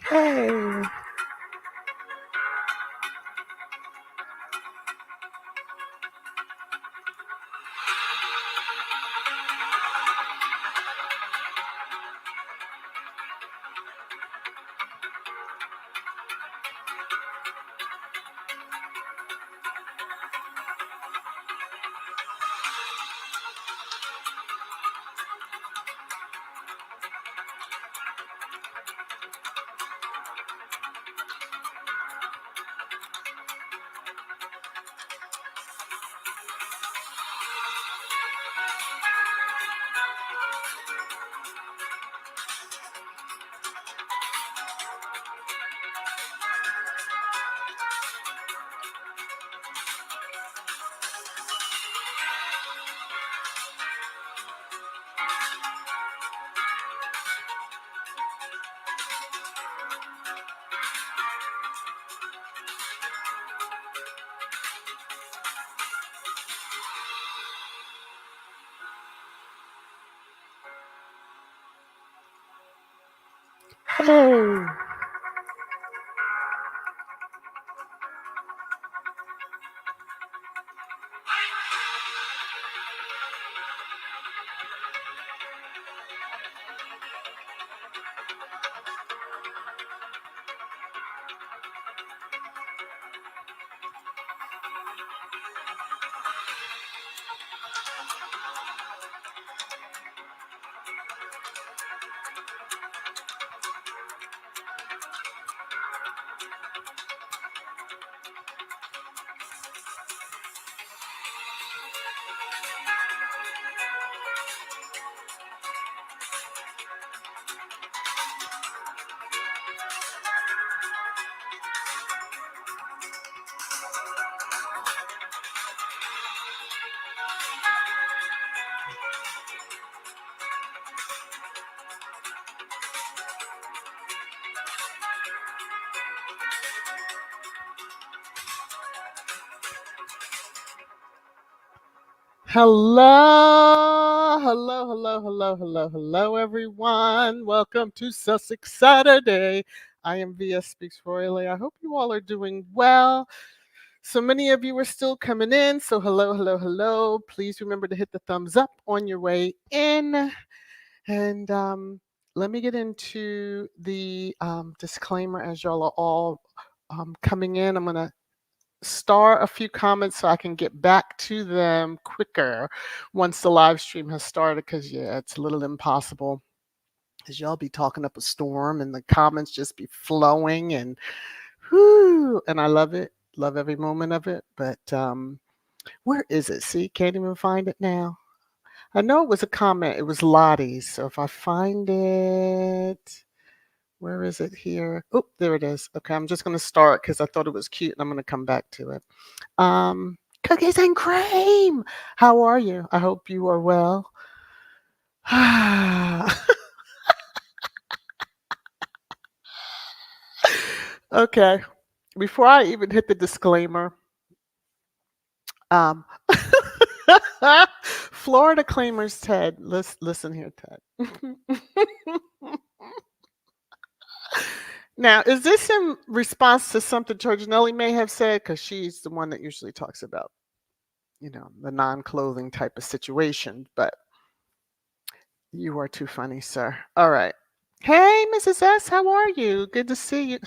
Hey. Hey. Hello, everyone. Welcome to Sussex Saturday. I am VS Speaks Royally. I hope you all are doing well. So many of you are still coming in. So hello. Please remember to hit the thumbs up on your way in. And let me get into the disclaimer as y'all are all coming in. I'm going to star a few comments so I can get back to them quicker once the live stream has started, because it's a little impossible because y'all be talking up a storm and the comments just be flowing and whoo, and I love it, love every moment of it. But where is it? See, can't even find it now. I know it was a comment. It was Lottie's. So if I find it, where is it here? Oh, there it is. Okay, I'm just going to start because I thought it was cute and I'm going to come back to it. Cookies and cream. How are you? I hope you are well. Okay, before I even hit the disclaimer, um, Florida claimers Ted. Listen here, Ted. Now, is this in response to something Georginelli may have said? Because she's the one that usually talks about, the non-clothing type of situation. But you are too funny, sir. All right. Hey, Mrs. S, how are you? Good to see you.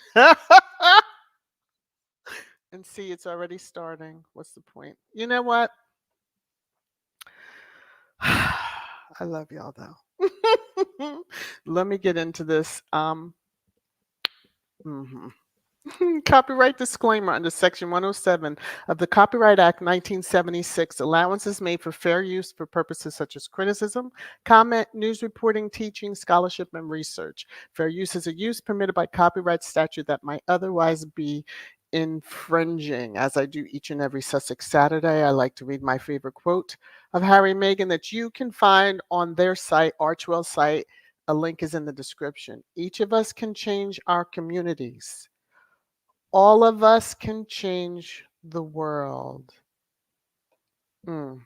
And see, it's already starting. What's the point? You know what? I love y'all though. Let me get into this. Mhm. Copyright disclaimer under Section 107 of the Copyright Act 1976. Allowances made for fair use for purposes such as criticism, comment, news reporting, teaching, scholarship, and research. Fair use is a use permitted by copyright statute that might otherwise be infringing. As I do each and every Sussex Saturday, I like to read my favorite quote of Harry and Meghan that you can find on their site, Archewell site. A link is in the description. Each of us can change our communities. All of us can change the world. And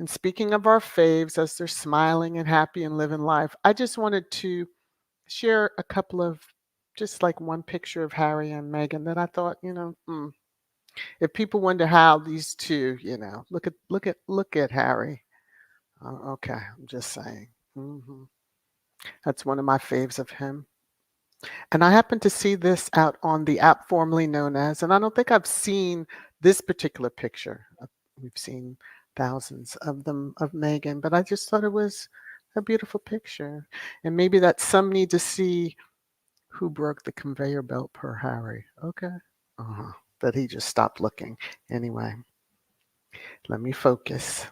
speaking of our faves, as they're smiling and happy and living life, I just wanted to share a couple of just like one picture of Harry and Meghan that I thought, if people wonder how these two, look at Harry. Okay, I'm just saying. That's one of my faves of him. And I happened to see this out on the app formerly known as, and I don't think I've seen this particular picture. We've seen thousands of them of Meghan, but I just thought it was a beautiful picture. And maybe that some need to see who broke the conveyor belt per Harry. Okay. That he just stopped looking. Anyway, let me focus.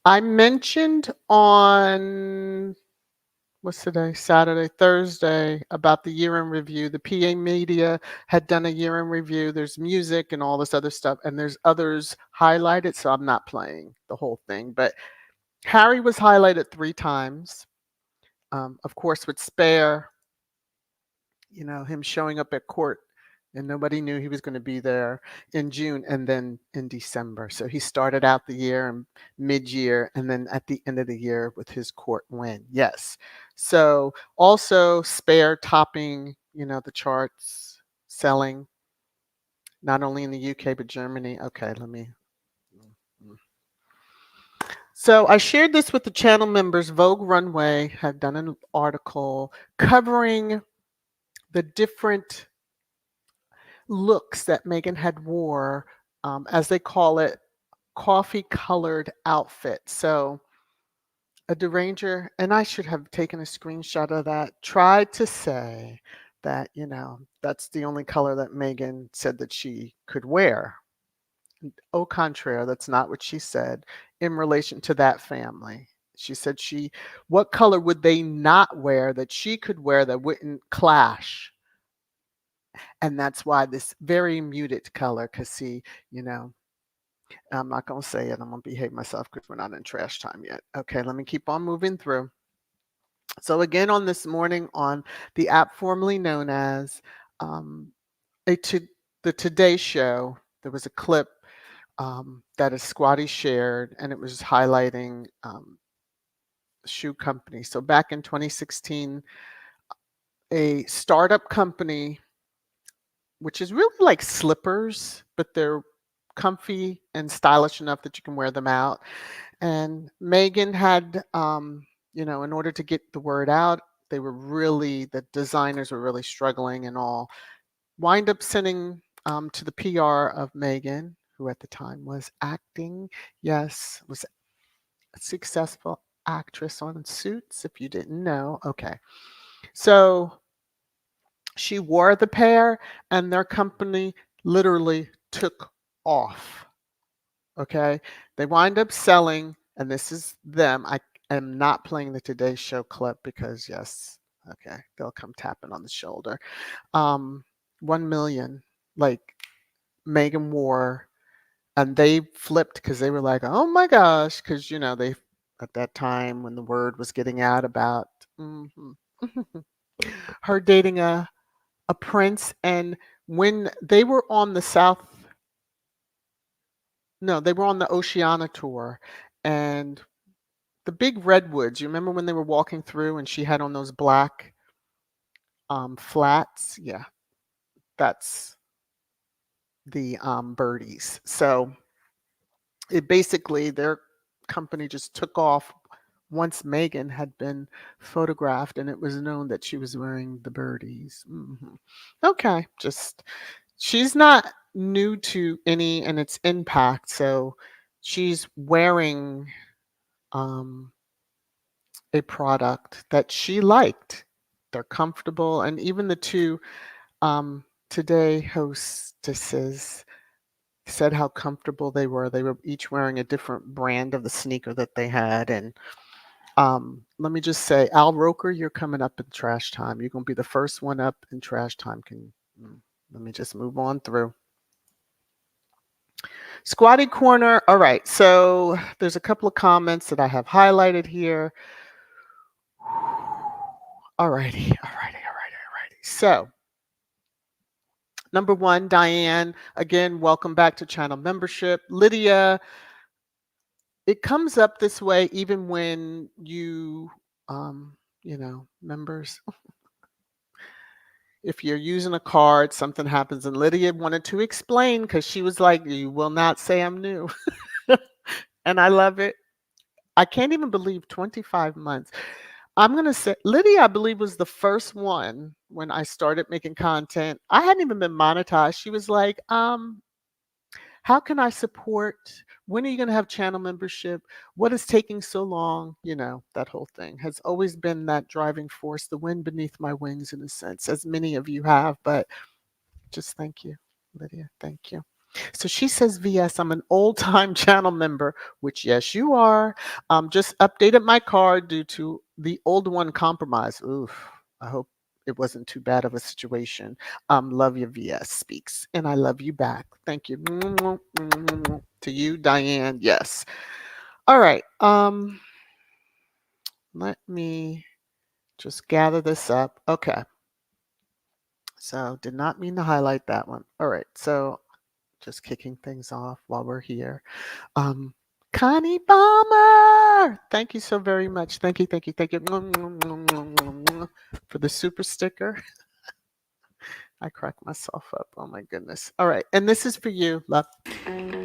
I mentioned on what's today? Saturday, Thursday, about the year in review. The PA Media had done a year in review. There's music and all this other stuff, and there's others highlighted, so I'm not playing the whole thing. But Harry was highlighted 3 times. Of course, with Spare, him showing up at court and nobody knew he was going to be there in June and then in December. So he started out the year and mid-year and then at the end of the year with his court win. Yes. So also Spare topping, the charts, selling not only in the UK but Germany. Okay, let me. So I shared this with the channel members. Vogue Runway had done an article covering the different looks that Meghan had wore, as they call it, coffee-colored outfit. So a deranger, and I should have taken a screenshot of that, tried to say that, that's the only color that Meghan said that she could wear. Au contraire, that's not what she said in relation to that family. She said what color would they not wear that she could wear that wouldn't clash? And that's why this very muted color, because see, I'm not going to say it. I'm going to behave myself because we're not in trash time yet. Okay, let me keep on moving through. So again, on this morning on the app formerly known as the Today Show, there was a clip that a squatty shared, and it was highlighting shoe company. So back in 2016, a startup company, which is really like slippers, but they're comfy and stylish enough that you can wear them out. And Meghan had, in order to get the word out, the designers were really struggling and all. Wind up sending to the PR of Meghan, who at the time was acting, yes, was a successful actress on Suits, if you didn't know. Okay. So she wore the pair and their company literally took off. Okay. They wind up selling, and this is them. I am not playing the Today Show clip because, yes, okay, they'll come tapping on the shoulder. 1 million, like Meghan wore, and they flipped because they were like, oh my gosh, because, they, at that time when the word was getting out about her dating a prince, and when they were on the they were on the Oceania tour, and the big redwoods, you remember when they were walking through and she had on those black flats? Yeah, that's the birdies. So it basically, their company just took off once Meghan had been photographed and it was known that she was wearing the birdies. Okay, she's not new to any and its impact. So she's wearing a product that she liked. They're comfortable, and even the two Today hostesses said how comfortable they were. They were each wearing a different brand of the sneaker that they had. And let me just say, Al Roker, you're coming up in trash time. You're going to be the first one up in trash time. Let me just move on through. Squatty Corner. All right. So there's a couple of comments that I have highlighted here. Alrighty. So, number 1, Diane. Again, welcome back to channel membership. Lydia, it comes up this way even when you, members. if you're using a card, something happens, and Lydia wanted to explain because she was like, "You will not say I'm new," and I love it. I can't even believe 25 months. I'm gonna say Lydia, I believe, was the first one when I started making content. I hadn't even been monetized. She was like, how can I support? When are you going to have channel membership? What is taking so long? You know, that whole thing has always been that driving force, the wind beneath my wings, in a sense, as many of you have. But just thank you, Lydia. Thank you. So she says, VS, I'm an old time channel member, which, yes, you are. Just updated my card due to the old one compromise. Oof. I hope it wasn't too bad of a situation. Love you, VS Speaks. And I love you back. Thank you. To you, Diane. Yes. All right. Let me just gather this up. Okay. So did not mean to highlight that one. All right. So just kicking things off while we're here. Um, Connie Balmer, thank you so very much. Thank you, thank you, thank you for the super sticker. I crack myself up. Oh my goodness. All right, and this is for you, love.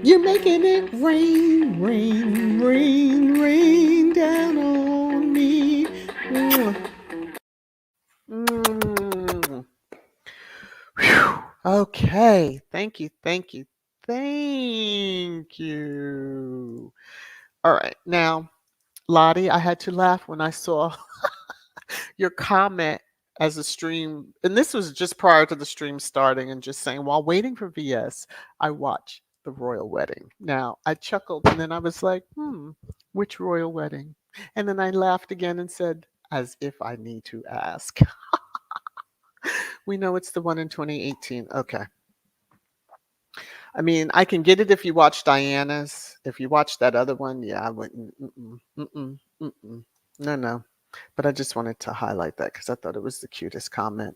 You're making it rain, rain, rain, rain down on me. Mm. Whew. Okay, thank you, thank you, thank you. All right, now, Lottie, I had to laugh when I saw your comment as the stream, and this was just prior to the stream starting, and just saying, while waiting for VS, I watched the royal wedding. Now, I chuckled, and then I was like, which royal wedding? And then I laughed again and said, as if I need to ask. We know it's the one in 2018. Okay. I mean, I can get it if you watch Diana's. If you watch that other one, yeah, I wouldn't. No, no. But I just wanted to highlight that because I thought it was the cutest comment.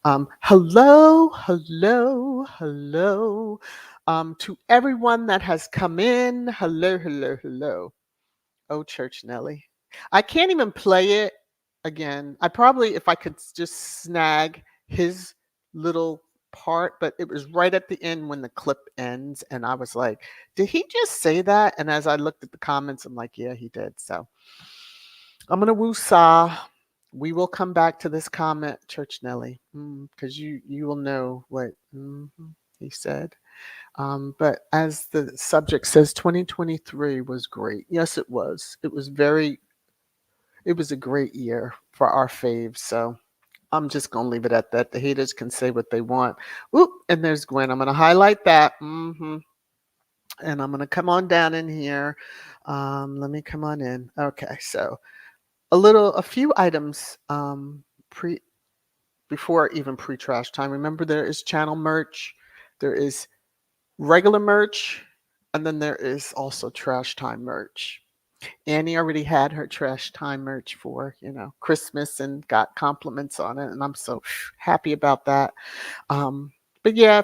Hello, hello, hello. To everyone that has come in, hello, hello, hello. Oh, Church Nelly. I can't even play it again. I probably, if I could just snag his little part, but it was right at the end when the clip ends. And I was like, did he just say that? And as I looked at the comments, I'm like, yeah, he did. So I'm going to woo-saw. We will come back to this comment, Church Nelly, because you will know what he said. But as the subject says, 2023 was great. Yes, it was. It was a great year for our faves. So I'm just going to leave it at that. The haters can say what they want. Oop, and there's Gwen. I'm going to highlight that. And I'm going to come on down in here. Let me come on in. Okay, so a few items before even pre-trash time. Remember, there is channel merch. There is regular merch, and then there is also trash time merch. Annie already had her trash time merch for, Christmas and got compliments on it, and I'm so happy about that. But yeah,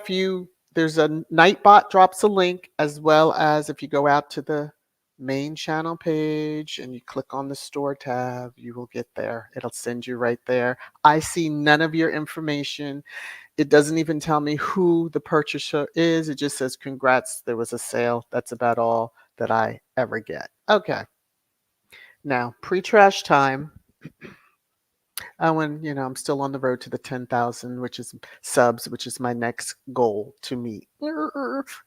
there's a Nightbot drops a link, as well as if you go out to the main channel page and you click on the store tab, you will get there. It'll send you right there. I see none of your information. It doesn't even tell me who the purchaser is. It just says, congrats, there was a sale. That's about all that I ever get. Okay. Now, pre-trash time. When, I'm still on the road to the 10,000, which is subs, which is my next goal to meet.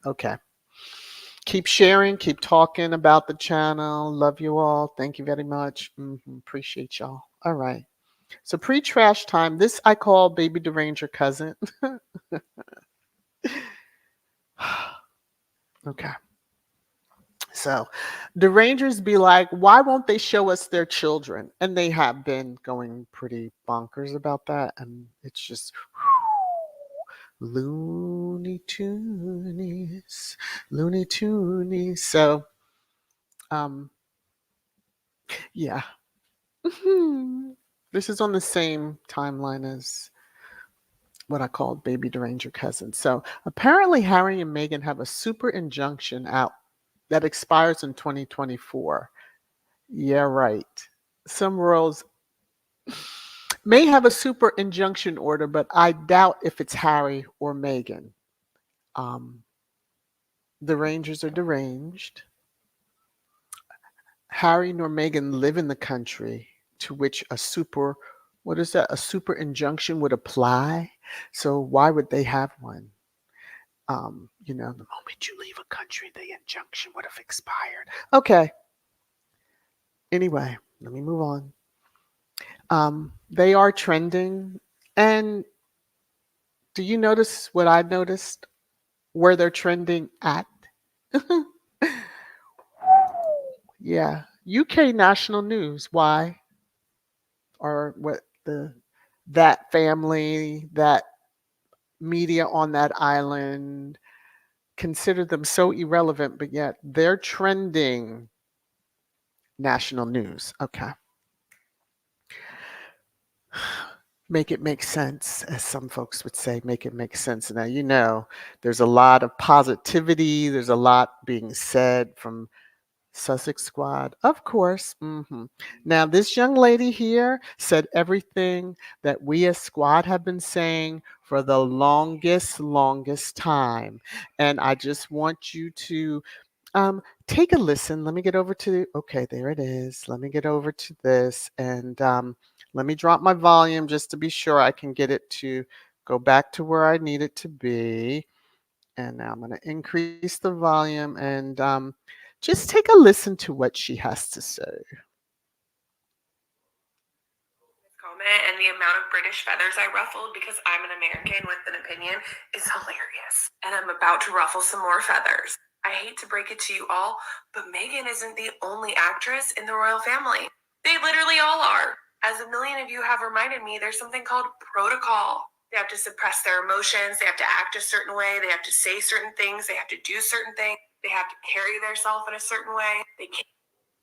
Okay. Keep sharing, keep talking about the channel. Love you all. Thank you very much. Appreciate y'all. All right. So pre-trash time, this I call Baby Deranger Cousin. Okay. So the Rangers be like, why won't they show us their children? And they have been going pretty bonkers about that. And it's just Looney Toonies, Looney Toonies. So, yeah. This is on the same timeline as what I called Baby Deranger Cousin. So apparently Harry and Meghan have a super injunction out that expires in 2024. Yeah, right. Some royals. may have a super injunction order, but I doubt if it's Harry or Meghan. Um, the Rangers are deranged. Harry nor Meghan live in the country to which a super, what is that? A super injunction would apply. So why would they have one? The moment you leave a country, the injunction would have expired. Okay. Anyway, let me move on. They are trending. And do you notice what I noticed? Where they're trending at? Yeah. UK national news. Why? Or what that family, that media on that island consider them so irrelevant, but yet they're trending national news. Okay. Make it make sense, as some folks would say, make it make sense. Now, there's a lot of positivity, there's a lot being said from Sussex Squad, of course. Now, this young lady here said everything that we as Squad have been saying for the longest time. And I just want you to take a listen. Let me get over to, okay, there it is. Let me get over to this and let me drop my volume just to be sure I can get it to go back to where I need it to be. And now I'm going to increase the volume and just take a listen to what she has to say. Comment and the amount of British feathers I ruffled because I'm an American with an opinion is hilarious. And I'm about to ruffle some more feathers. I hate to break it to you all, but Meghan isn't the only actress in the royal family. They literally all are. As a million of you have reminded me, there's something called protocol. They have to suppress their emotions. They have to act a certain way. They have to say certain things. They have to do certain things. They have to carry themselves in a certain way. They can't.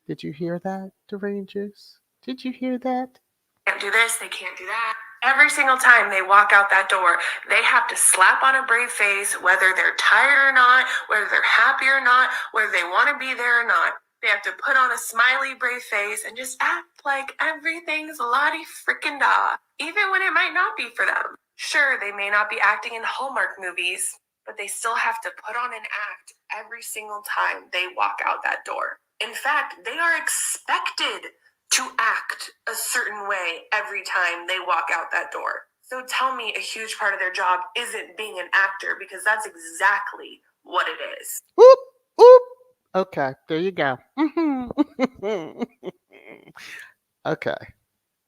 Did you hear that, Derangers? Did you hear that? Can't do this, they can't do that. Every single time they walk out that door, they have to slap on a brave face, whether they're tired or not, whether they're happy or not, whether they want to be there or not. They have to put on a smiley, brave face and just act like everything's lottie frickin' da, even when it might not be for them. Sure, they may not be acting in Hallmark movies, but they still have to put on an act every single time they walk out that door. In fact, they are expected to act a certain way every time they walk out that door. So tell me a huge part of their job isn't being an actor, because that's exactly what it is. Oop, oop. Okay, there you go. Okay.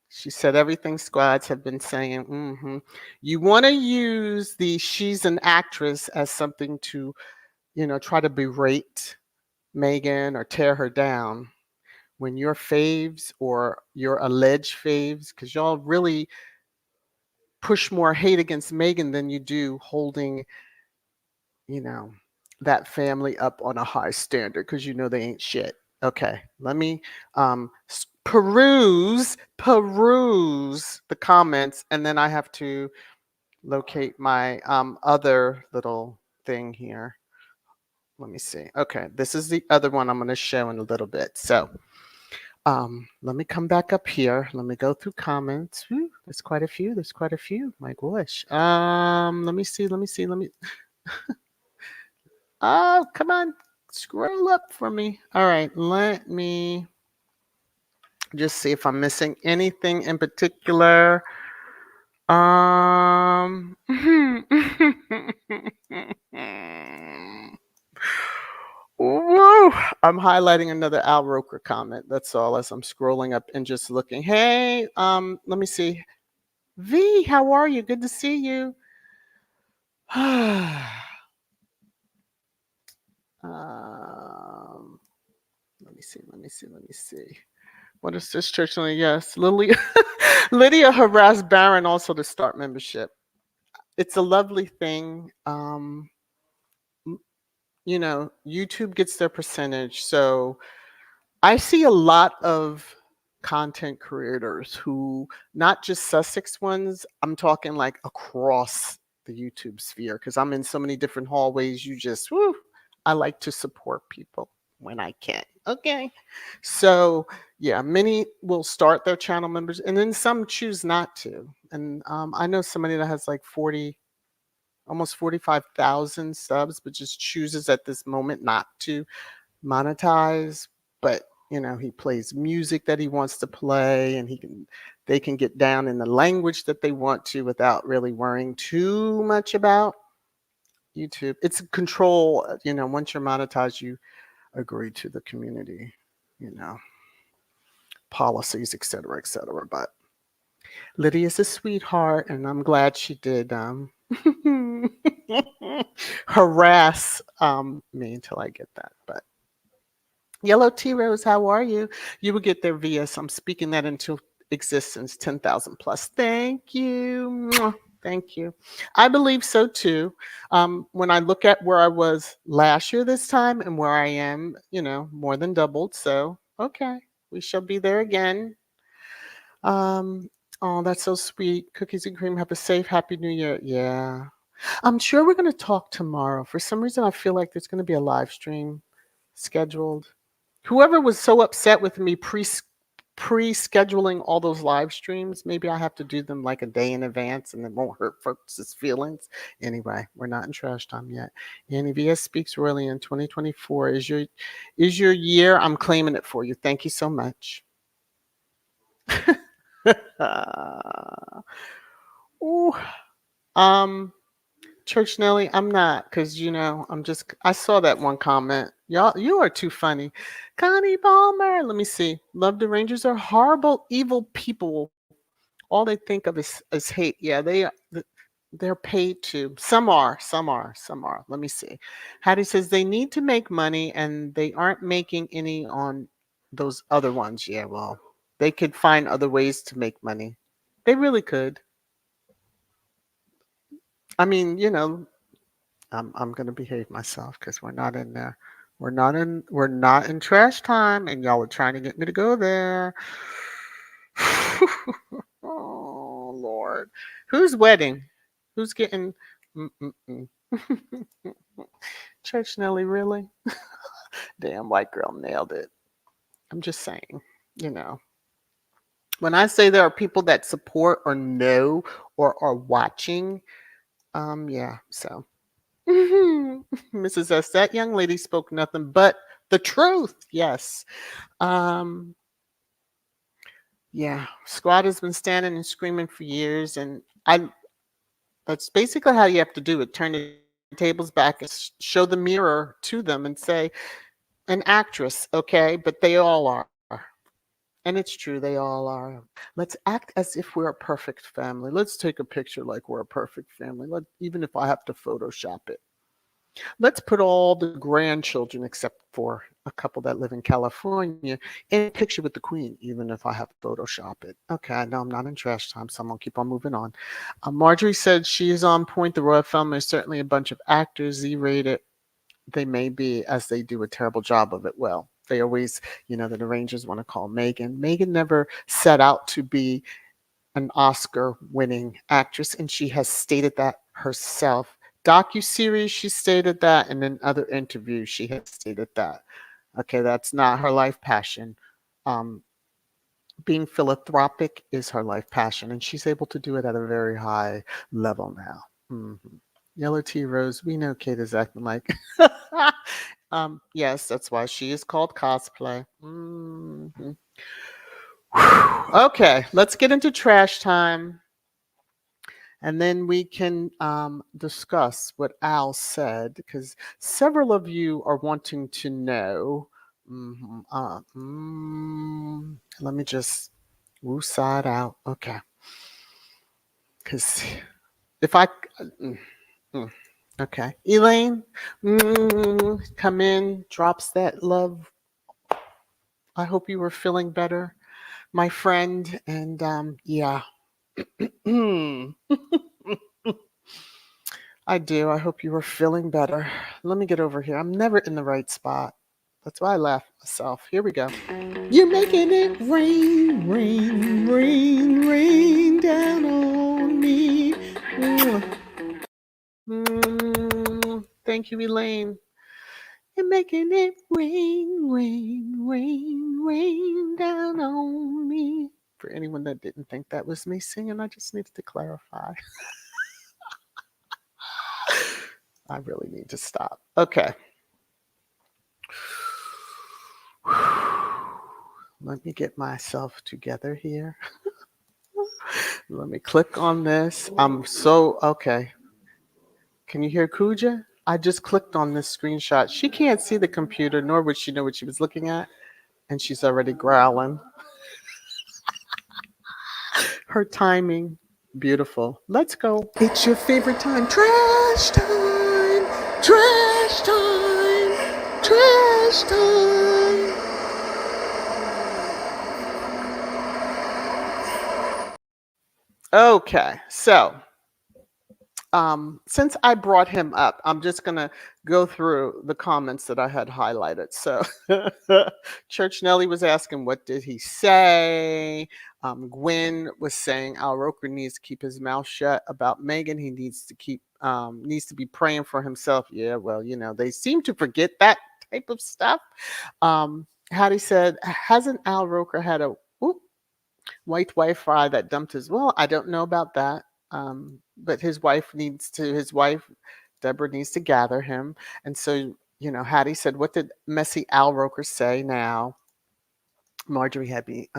She said everything squads have been saying. You want to use the she's an actress as something to, try to berate Meghan or tear her down when your faves or your alleged faves, because y'all really push more hate against Meghan than you do holding, that family up on a high standard, because they ain't shit. Okay, let me peruse the comments, and then I have to locate my other little thing here. Let me see. Okay, this is the other one I'm going to show in a little bit. So let me come back up here. Let me go through comments. Whew, there's quite a few. My gosh. Let me see. Oh, come on. Scroll up for me. All right, let me just see if I'm missing anything in particular. Woo! I'm highlighting another Al Roker comment. That's all, as I'm scrolling up and just looking. Hey, let me see. V, how are you? Good to see you. Let me see. What is this church? Yes, Lydia harassed Baron also to start membership. It's a lovely thing. YouTube gets their percentage. So I see a lot of content creators who, not just Sussex ones, I'm talking like across the YouTube sphere, because I'm in so many different hallways. I like to support people when I can. Okay. So, yeah, many will start their channel members and then some choose not to. And I know somebody that has like 40, almost 45,000 subs, but just chooses at this moment not to monetize. But, he plays music that he wants to play and they can get down in the language that they want to without really worrying too much about YouTube. It's a control, once you're monetized, you agree to the community, you know, policies, et cetera, et cetera. But Lydia's a sweetheart, and I'm glad she did harass me until I get that. But Yellow Tea Rose, how are you? You will get there via. So I'm speaking that into existence, 10,000 plus. Thank you. Mwah. Thank you. I believe so too. When I look at where I was last year this time and where I am, more than doubled. So, okay, we shall be there again. Um, oh, that's so sweet. Cookies and cream. Have a safe, happy new year. Yeah. I'm sure we're going to talk tomorrow. For some reason, I feel like there's going to be a live stream scheduled. Whoever was so upset with me pre-scheduling all those live streams, maybe I have to do them like a day in advance and it won't hurt folks' feelings. Anyway, we're not in trash time yet. Annie VS Speaks Royally in 2024 is your year. I'm claiming it for you. Thank you so much. Ooh, Church Nelly, I'm not, because I saw that one comment. Y'all, you are too funny. Connie Palmer, let me see. Love the Rangers are horrible, evil people. All they think of is hate. Yeah, they're paid to. Some are, some are, some are. Let me see. Hattie says they need to make money and they aren't making any on those other ones. Yeah, well, they could find other ways to make money. They really could. I mean, I'm gonna behave myself because we're not in there. We're not in trash time, and y'all are trying to get me to go there. Oh Lord, whose wedding? Who's getting? Mm-mm-mm. Church Nelly, really? Damn, white girl nailed it. I'm just saying, you know. When I say there are people that support or know or are watching, yeah. So Mrs. S, that young lady spoke nothing but the truth. Yes. Um, yeah. Squad has been standing and screaming for years, and that's basically how you have to do it. Turn the tables back and show the mirror to them and say, an actress, okay, but they all are. And it's true, they all are. Let's act as if we're a perfect family. Let's take a picture like we're a perfect family. Even if I have to Photoshop it. Let's put all the grandchildren, except for a couple that live in California, in a picture with the Queen, even if I have to Photoshop it. Okay, I know I'm not in trash time, so I'm going to keep on moving on. Marjorie said she is on point. The royal family is certainly a bunch of actors, Z-rated. They may be, as they do a terrible job of it. Well, they always, the Rangers want to call Meghan. Meghan never set out to be an Oscar-winning actress, and she has stated that herself. Docu-series, she stated that, and in other interviews, she has stated that. Okay, that's not her life passion. Being philanthropic is her life passion, and she's able to do it at a very high level now. Yellow Tea Rose, we know Kate is acting like. Yes, that's why she is called cosplay. Okay, let's get into trash time. And then we can discuss what Al said, because several of you are wanting to know. Let me just woo side out. Okay. Because if I. Okay. Elaine, come in, drops that love. I hope you were feeling better, my friend. And yeah. I do. I hope you were feeling better. Let me get over here. I'm never in the right spot. That's why I laugh at myself. Here we go. You're making it rain, rain, rain, rain down on me. Thank you, Elaine. and making it rain, rain, rain, rain down on me. For anyone that didn't think that was me singing, I just needed to clarify. I really need to stop. Okay. Let me get myself together here. Let me click on this. Okay. Can you hear Kuja? I just clicked on this screenshot. She can't see the computer, nor would she know what she was looking at. And she's already growling. Her timing, beautiful. Let's go. It's your favorite time. Trash time. Trash time. Trash time. Okay, so since I brought him up, I'm just going to go through the comments that I had highlighted. So, Church Nelly was asking, what did he say? Gwen was saying Al Roker needs to keep his mouth shut about Meghan. He needs to be praying for himself. Yeah, well, they seem to forget that type of stuff. Hattie said, hasn't Al Roker had a white Wi-Fi that dumped his? Well, I don't know about that. But his wife, Deborah, needs to gather him. And so, Hattie said, what did messy Al Roker say now? Marjorie had me,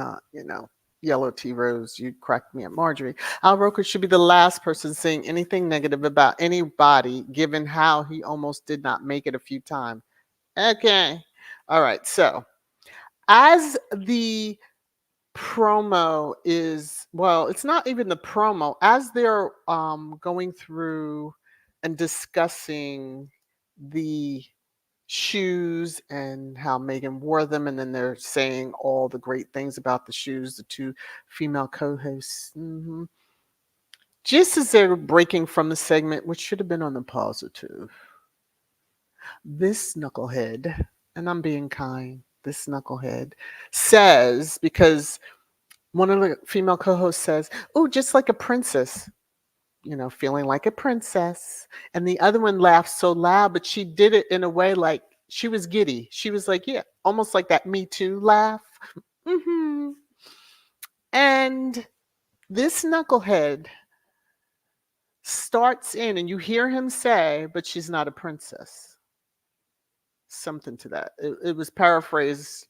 yellow tea rose, you cracked me up, Marjorie. Al Roker should be the last person saying anything negative about anybody, given how he almost did not make it a few times. Okay. All right. So, as the promo is, well, it's not even the promo, as they're going through and discussing the shoes and how Meghan wore them, and then they're saying all the great things about the shoes, the two female co-hosts. Just as they're breaking from the segment, which should have been on the positive, this knucklehead, and I'm being kind, this knucklehead says, because one of the female co-hosts says, oh, just like a princess, feeling like a princess. And the other one laughed so loud, but she did it in a way like she was giddy. She was like, yeah, almost like that Me Too laugh. And this knucklehead starts in, and you hear him say, but she's not a princess. Something to that. It was paraphrased,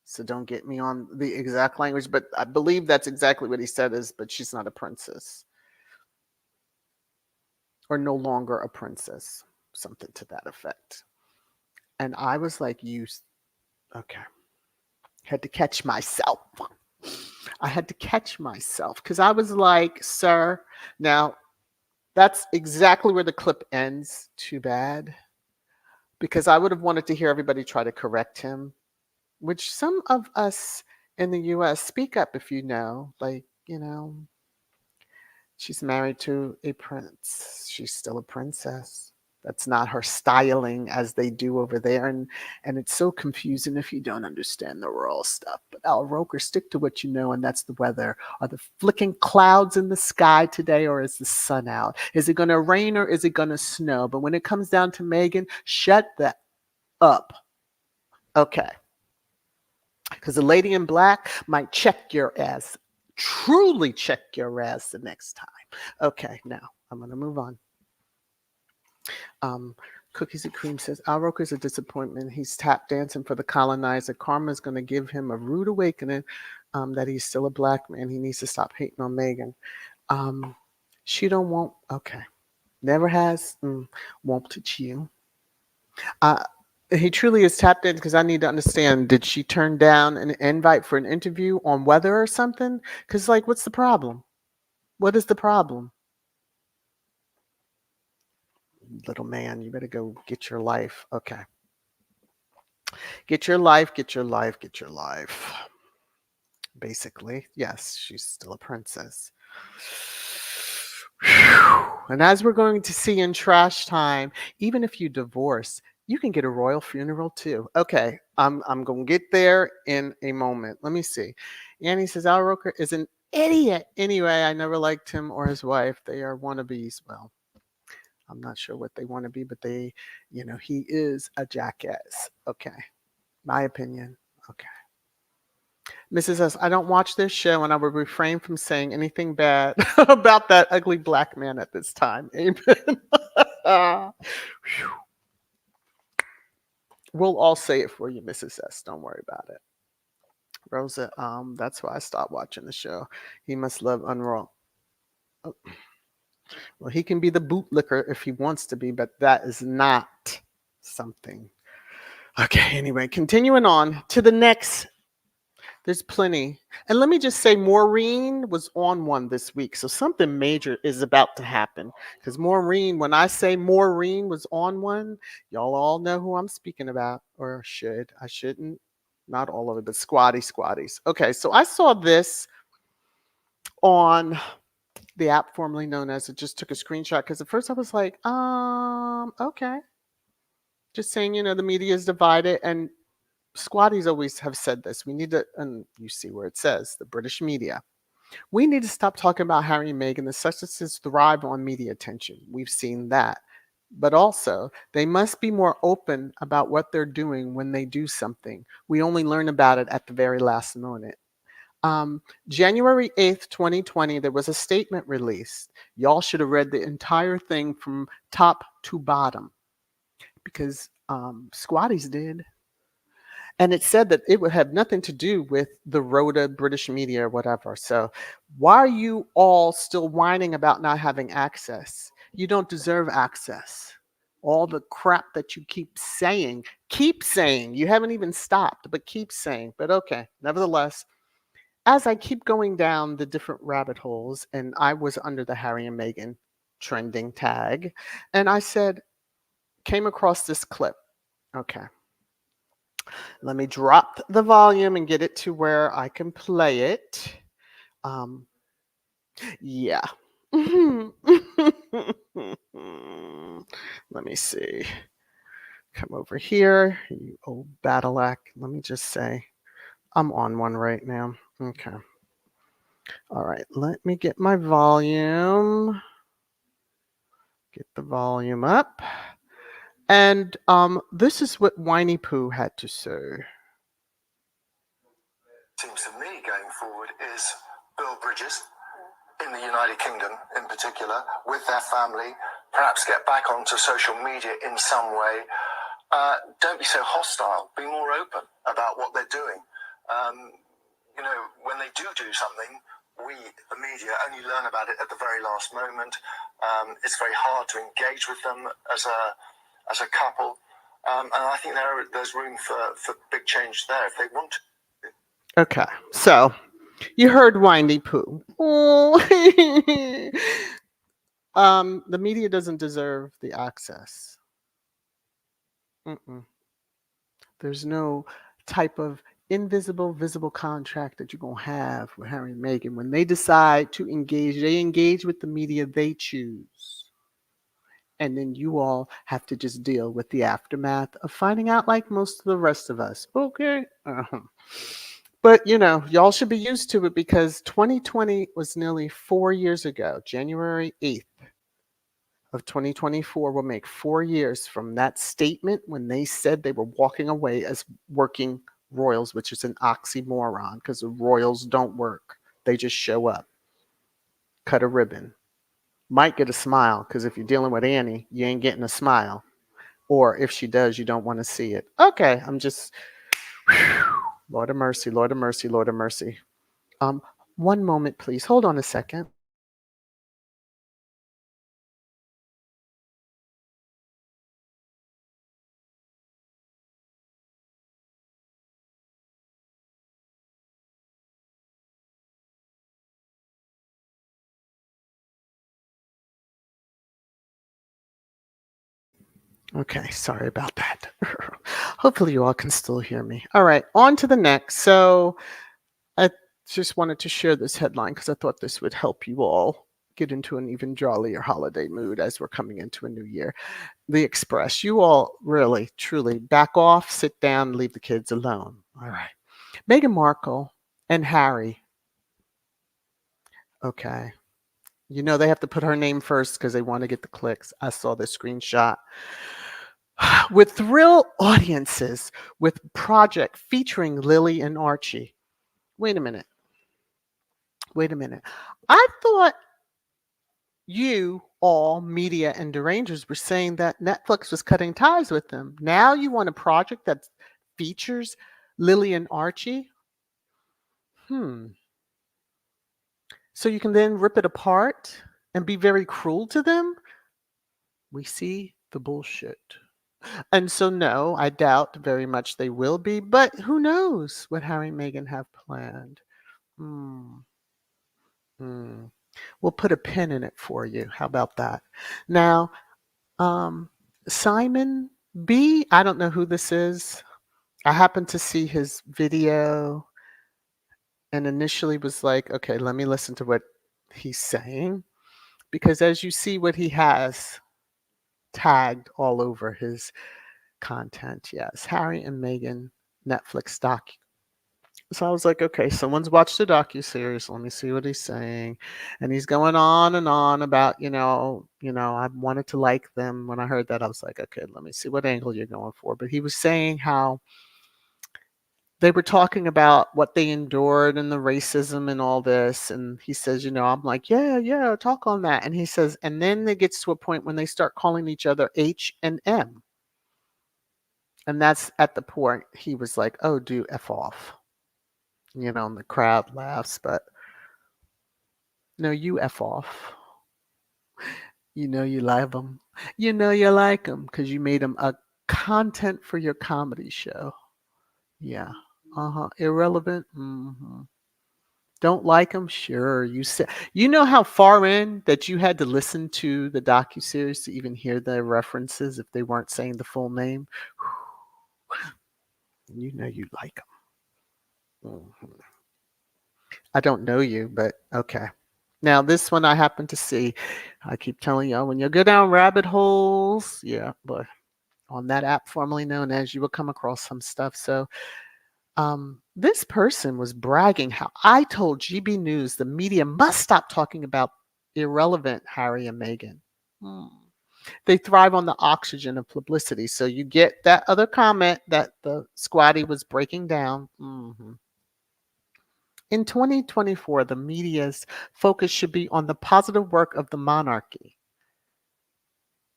so don't get me on the exact language, but I believe that's exactly what he said is, but she's not a princess. Or no longer a princess. Something to that effect. And I was like, okay. Had to catch myself. I had to catch myself because I was like, sir, now that's exactly where the clip ends. Too bad. Because I would have wanted to hear everybody try to correct him, which some of us in the US speak up if you know, like, she's married to a prince. She's still a princess. That's not her styling as they do over there. And it's so confusing if you don't understand the royal stuff. But Al Roker, stick to what you know, and that's the weather. Are the flicking clouds in the sky today, or is the sun out? Is it going to rain or is it going to snow? But when it comes down to Meghan, shut that up. Okay. Because the lady in black might check your ass, truly check your ass the next time. Okay, now I'm going to move on. Cookies and Cream says, Al Roker's a disappointment. He's tap dancing for the colonizer. Karma's going to give him a rude awakening that he's still a black man. He needs to stop hating on Meghan. She don't want, okay. Never has, won't touch you. He truly is tapped in because I need to understand, did she turn down an invite for an interview on weather or something? Because, like, what's the problem? What is the problem? Little man, you better go get your life. Okay. Get your life, get your life, get your life. Basically, yes, she's still a princess. And as we're going to see in Trash Time, even if you divorce, you can get a royal funeral too. Okay, I'm going to get there in a moment. Let me see. Annie says, Al Roker is an idiot. Anyway, I never liked him or his wife. They are wannabes. Well, I'm not sure what they want to be, but he is a jackass. Okay. My opinion. Okay. Mrs. S, I don't watch this show and I will refrain from saying anything bad about that ugly black man at this time. Amen. We'll all say it for you, Mrs. S. Don't worry about it. Rosa, that's why I stopped watching the show. He must love Unraw. Oh. Well, he can be the bootlicker if he wants to be, but that is not something. Okay, anyway, continuing on to the next. There's plenty. And let me just say, Maureen was on one this week. So something major is about to happen. Because Maureen, when I say Maureen was on one, y'all all know who I'm speaking about. Or should. I shouldn't. Not all of it, but squatties. Okay, so I saw this on the app formerly known as, it just took a screenshot. Because at first I was like, okay. Just saying, the media is divided. And squatties always have said this. We need to, and you see where it says, the British media. We need to stop talking about Harry and Meghan. The Sussexes thrive on media attention. We've seen that. But also, they must be more open about what they're doing when they do something. We only learn about it at the very last moment. January 8th, 2020, there was a statement released. Y'all should have read the entire thing from top to bottom because squatties did. And it said that it would have nothing to do with the Rhoda British media or whatever. So why are you all still whining about not having access? You don't deserve access. All the crap that you keep saying. You haven't even stopped, but keep saying. But okay, nevertheless, as I keep going down the different rabbit holes, and I was under the Harry and Meghan trending tag, and I came across this clip. Okay. Let me drop the volume and get it to where I can play it. Yeah. Let me see. Come over here, you old battle-ack. Let me just say, I'm on one right now. Okay. All right, let me get my volume. Get the volume up. And this is what Winnie Pooh had to say. Seems to me going forward is build bridges in the United Kingdom in particular with their family, perhaps get back onto social media in some way. Don't be so hostile, be more open about what they're doing. When they do something, we, the media, only learn about it at the very last moment. It's very hard to engage with them as a couple. And I think there's room for big change there if they want to. Okay, so you heard Winnie Pooh. The media doesn't deserve the access. There's no type of invisible, visible contract that you're going to have with Harry and Meghan. When they decide to engage, they engage with the media they choose. And then you all have to just deal with the aftermath of finding out like most of the rest of us. Okay. But, y'all should be used to it because 2020 was nearly 4 years ago. January 8th of 2024 will make 4 years from that statement when they said they were walking away as working royals, which is an oxymoron because the royals don't work. They just show up, cut a ribbon. Might get a smile because if you're dealing with Annie, you ain't getting a smile. Or if she does, you don't want to see it. Okay, I'm just... Lord of mercy, Lord of mercy, Lord of mercy. One moment, please. Hold on a second. Okay, sorry about that. Hopefully you all can still hear me. All right, on to the next. So I just wanted to share this headline because I thought this would help you all get into an even jollier holiday mood as we're coming into a new year. The Express, you all really, truly back off, sit down, leave the kids alone. All right. Meghan Markle and Harry. Okay. You know they have to put her name first because they want to get the clicks. I saw the screenshot. With thrill audiences with project featuring Lily and Archie. Wait a minute. Wait a minute. I thought you all media and derangers were saying that Netflix was cutting ties with them. Now you want a project that features Lily and Archie? Hmm. So you can then rip it apart and be very cruel to them? We see the bullshit. And so, no, I doubt very much they will be, but who knows what Harry and Meghan have planned? Hmm. Hmm. We'll put a pin in it for you. How about that? Now, um, Simon B, I don't know who this is. I happened to see his video and initially was like, okay, let me listen to what he's saying. Because as you see what he has tagged all over his content, yes, Harry and Meghan Netflix doc. So I was like, okay, someone's watched the docu-series. Let me see what he's saying. And he's going on and on about, I wanted to like them. When I heard that, I was like, okay, let me see what angle you're going for. But he was saying how they were talking about what they endured and the racism and all this. And he says, I'm like, yeah, talk on that. And he says, and then it gets to a point when they start calling each other H and M. And that's at the point he was like, oh, do F off. And the crowd laughs, but no, you F off. You know you like them. You know you like them because you made them a content for your comedy show. Yeah. Irrelevant. Don't like them? Sure. You said you know how far in that you had to listen to the docuseries to even hear the references if they weren't saying the full name. You know you like them. I don't know you, but okay. Now this one I happen to see. I keep telling y'all when you go down rabbit holes, yeah, but on that app formerly known as, you will come across some stuff. So this person was bragging how I told GB News the media must stop talking about irrelevant Harry and Meghan. Hmm. They thrive on the oxygen of publicity. So you get that other comment that the squatty was breaking down. In 2024, the media's focus should be on the positive work of the monarchy.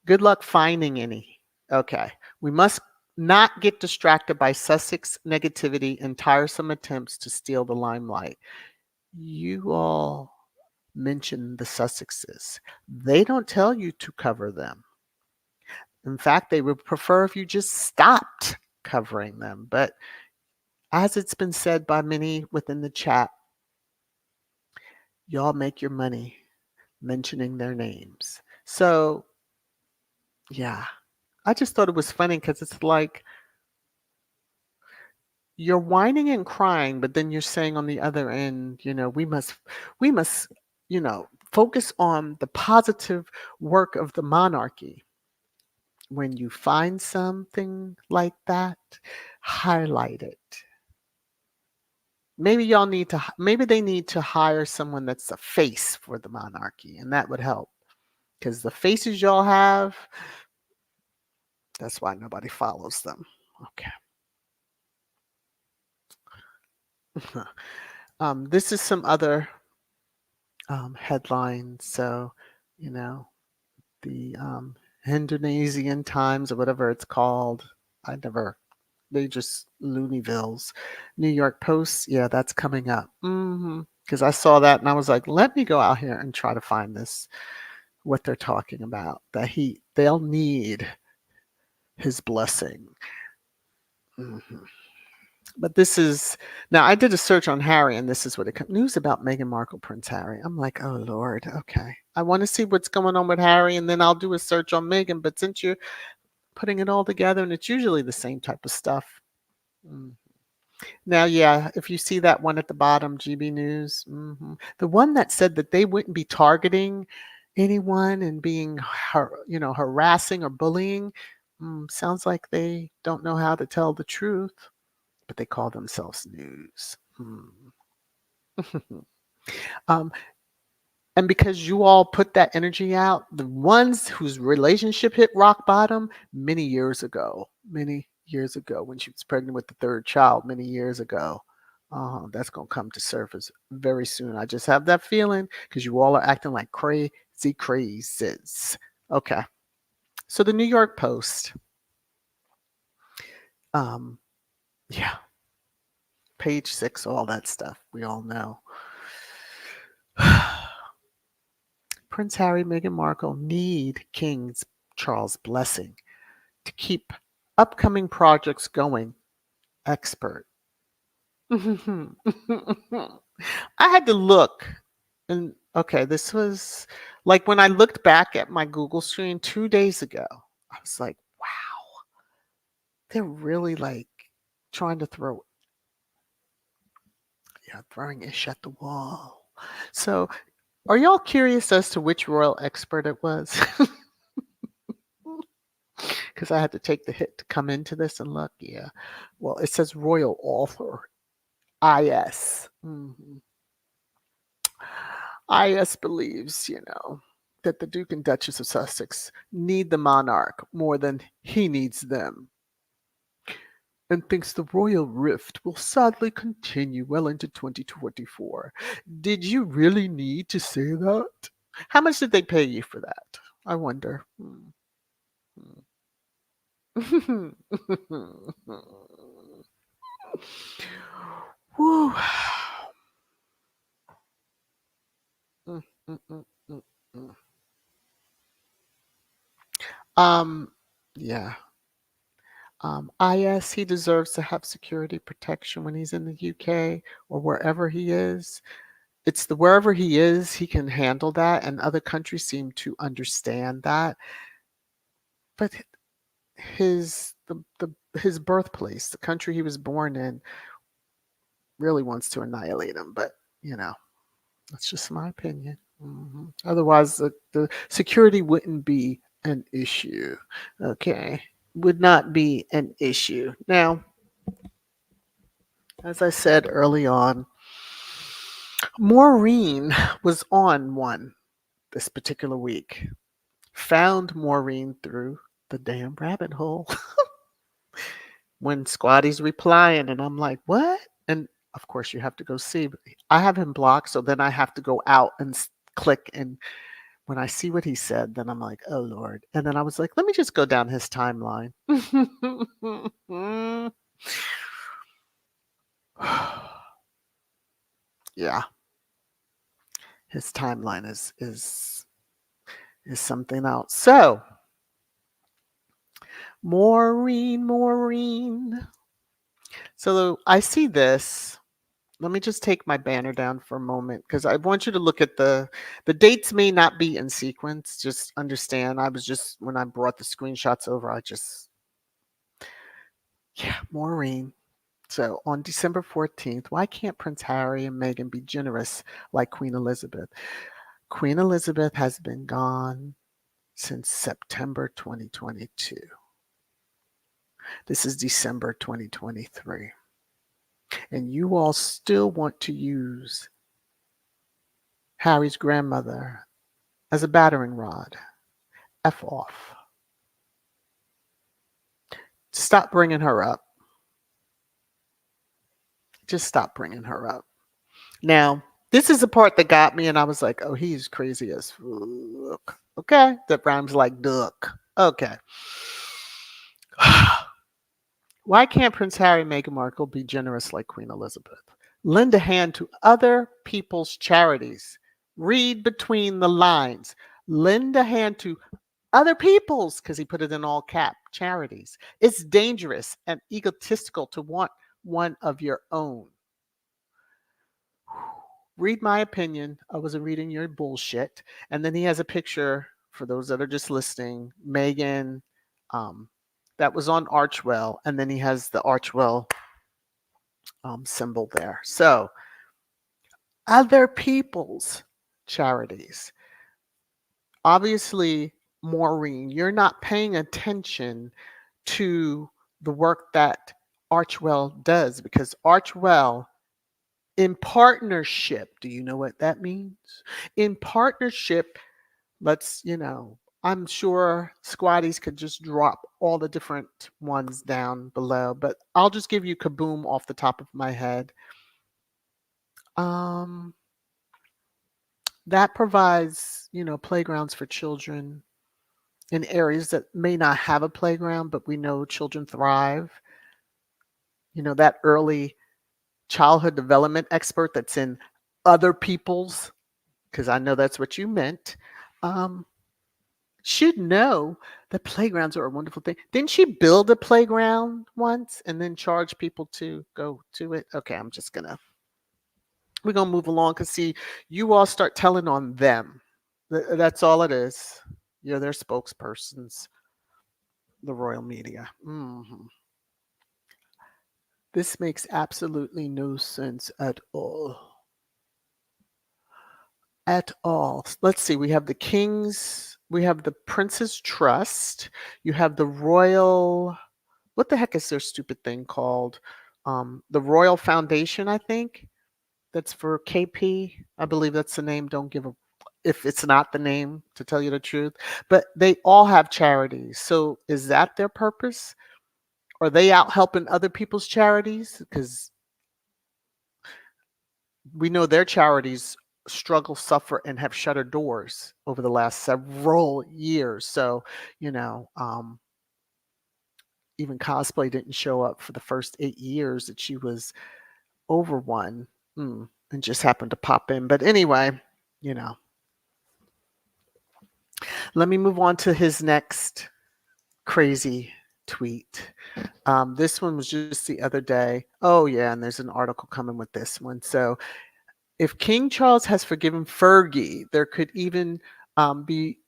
Good luck finding any. Okay. We must not get distracted by Sussex negativity and tiresome attempts to steal the limelight. You all mention the Sussexes. They don't tell you to cover them. In fact, they would prefer if you just stopped covering them. But as it's been said by many within the chat, y'all make your money mentioning their names. So, yeah, I just thought it was funny because it's like you're whining and crying, but then you're saying on the other end, we must, focus on the positive work of the monarchy. When you find something like that, highlight it. Maybe they need to hire someone that's a face for the monarchy, and that would help. Because the faces y'all have, that's why nobody follows them. Okay. This is some other headlines. So, you know, the Indonesian Times or whatever it's called. They just Looneyvilles. New York Post, yeah, that's coming up. Because I saw that and I was like, let me go out here and try to find this, what they're talking about. They'll need his blessing. But this is now. I did a search on Harry, and this is what it comes. News about Meghan Markle, Prince Harry. I'm like, oh Lord, okay. I want to see what's going on with Harry, and then I'll do a search on Meghan. But since you're putting it all together, and it's usually the same type of stuff. Now, yeah, if you see that one at the bottom, GB News, the one that said that they wouldn't be targeting anyone and being, harassing or bullying, sounds like they don't know how to tell the truth, but they call themselves news. um, And because you all put that energy out, the ones whose relationship hit rock bottom many years ago, when she was pregnant with the third child, many years ago, that's going to come to surface very soon. I just have that feeling because you all are acting like crazy crazes. Okay. So the New York Post, um, yeah, page 6, all that stuff we all know. Prince Harry, Meghan Markle need King Charles' blessing to keep upcoming projects going. Expert. I had to look, and okay, this was like when I looked back at my Google screen 2 days ago. I was like, wow, they're really like trying to throwing ish at the wall. So, are y'all curious as to which royal expert it was? Because I had to take the hit to come into this and look. Yeah. Well, it says royal author, IS. IS believes, that the Duke and Duchess of Sussex need the monarch more than he needs them, and thinks the royal rift will sadly continue well into 2024. Did you really need to say that? How much did they pay you for that? I wonder. Whew. Mm, mm, mm, mm, mm. Um, yeah. IS, he deserves to have security protection when he's in the UK or wherever he is. It's the wherever he is, he can handle that, and other countries seem to understand that. But his birthplace, the country he was born in, really wants to annihilate him. But that's just my opinion. Otherwise, the security wouldn't be an issue. Okay, would not be an issue. Now, as I said early on, Maureen was on one this particular week. Found Maureen through the damn rabbit hole when Squatty's replying, and I'm like, what? And of course, you have to go see. I have him blocked, so then I have to go out and click. And when I see what he said, then I'm like, oh Lord. And then I was like, let me just go down his timeline. Yeah, his timeline is something else. So, Maureen. So I see this. Let me just take my banner down for a moment because I want you to look at the dates may not be in sequence. Just understand. I was just when I brought the screenshots over, Maureen. So on December 14th, why can't Prince Harry and Meghan be generous like Queen Elizabeth? Queen Elizabeth has been gone since September 2022. This is December 2023. And you all still want to use Harry's grandmother as a battering rod. F off. Stop bringing her up. Just stop bringing her up. Now, this is the part that got me, and I was like, oh, he's crazy as fuck. Okay, that rhymes like duck. Okay. Why can't Prince Harry and Meghan Markle be generous like Queen Elizabeth? Lend a hand to other people's charities. Read between the lines. Lend a hand to other people's, because he put it in all cap, charities. It's dangerous and egotistical to want one of your own. Read my opinion. I wasn't reading your bullshit. And then he has a picture for those that are just listening. Meghan, that was on Archewell, and then he has the Archewell symbol there. So, other people's charities. Obviously, Maureen, you're not paying attention to the work that Archewell does because Archewell In partnership, do you know what that means? In partnership, I'm sure squatties could just drop all the different ones down below, but I'll just give you kaboom off the top of my head. Um, that provides, playgrounds for children in areas that may not have a playground, but we know children thrive. That early childhood development expert that's in other people's, because I know that's what you meant, um, should know that playgrounds are a wonderful thing. Didn't she build a playground once and then charge people to go to it? Okay, we're gonna move along because see, you all start telling on them. That's all it is. You're their spokespersons, the royal media. This makes absolutely no sense at all. At all. Let's see. We have the King's, we have the Prince's Trust, you have the Royal, what the heck is their stupid thing called? The Royal Foundation, I think. That's for KP. I believe that's the name. Don't give a if it's not the name, to tell you the truth. But they all have charities. So is that their purpose? Are they out helping other people's charities? Because we know their charities struggle, suffer, and have shuttered doors over the last several years. So, you know, um, even cosplay didn't show up for the first 8 years that she was over one, and just happened to pop in. But anyway, you know, let me move on to his next crazy tweet. This one was just the other day. Oh, yeah, and there's an article coming with this one. So, if King Charles has forgiven Fergie, be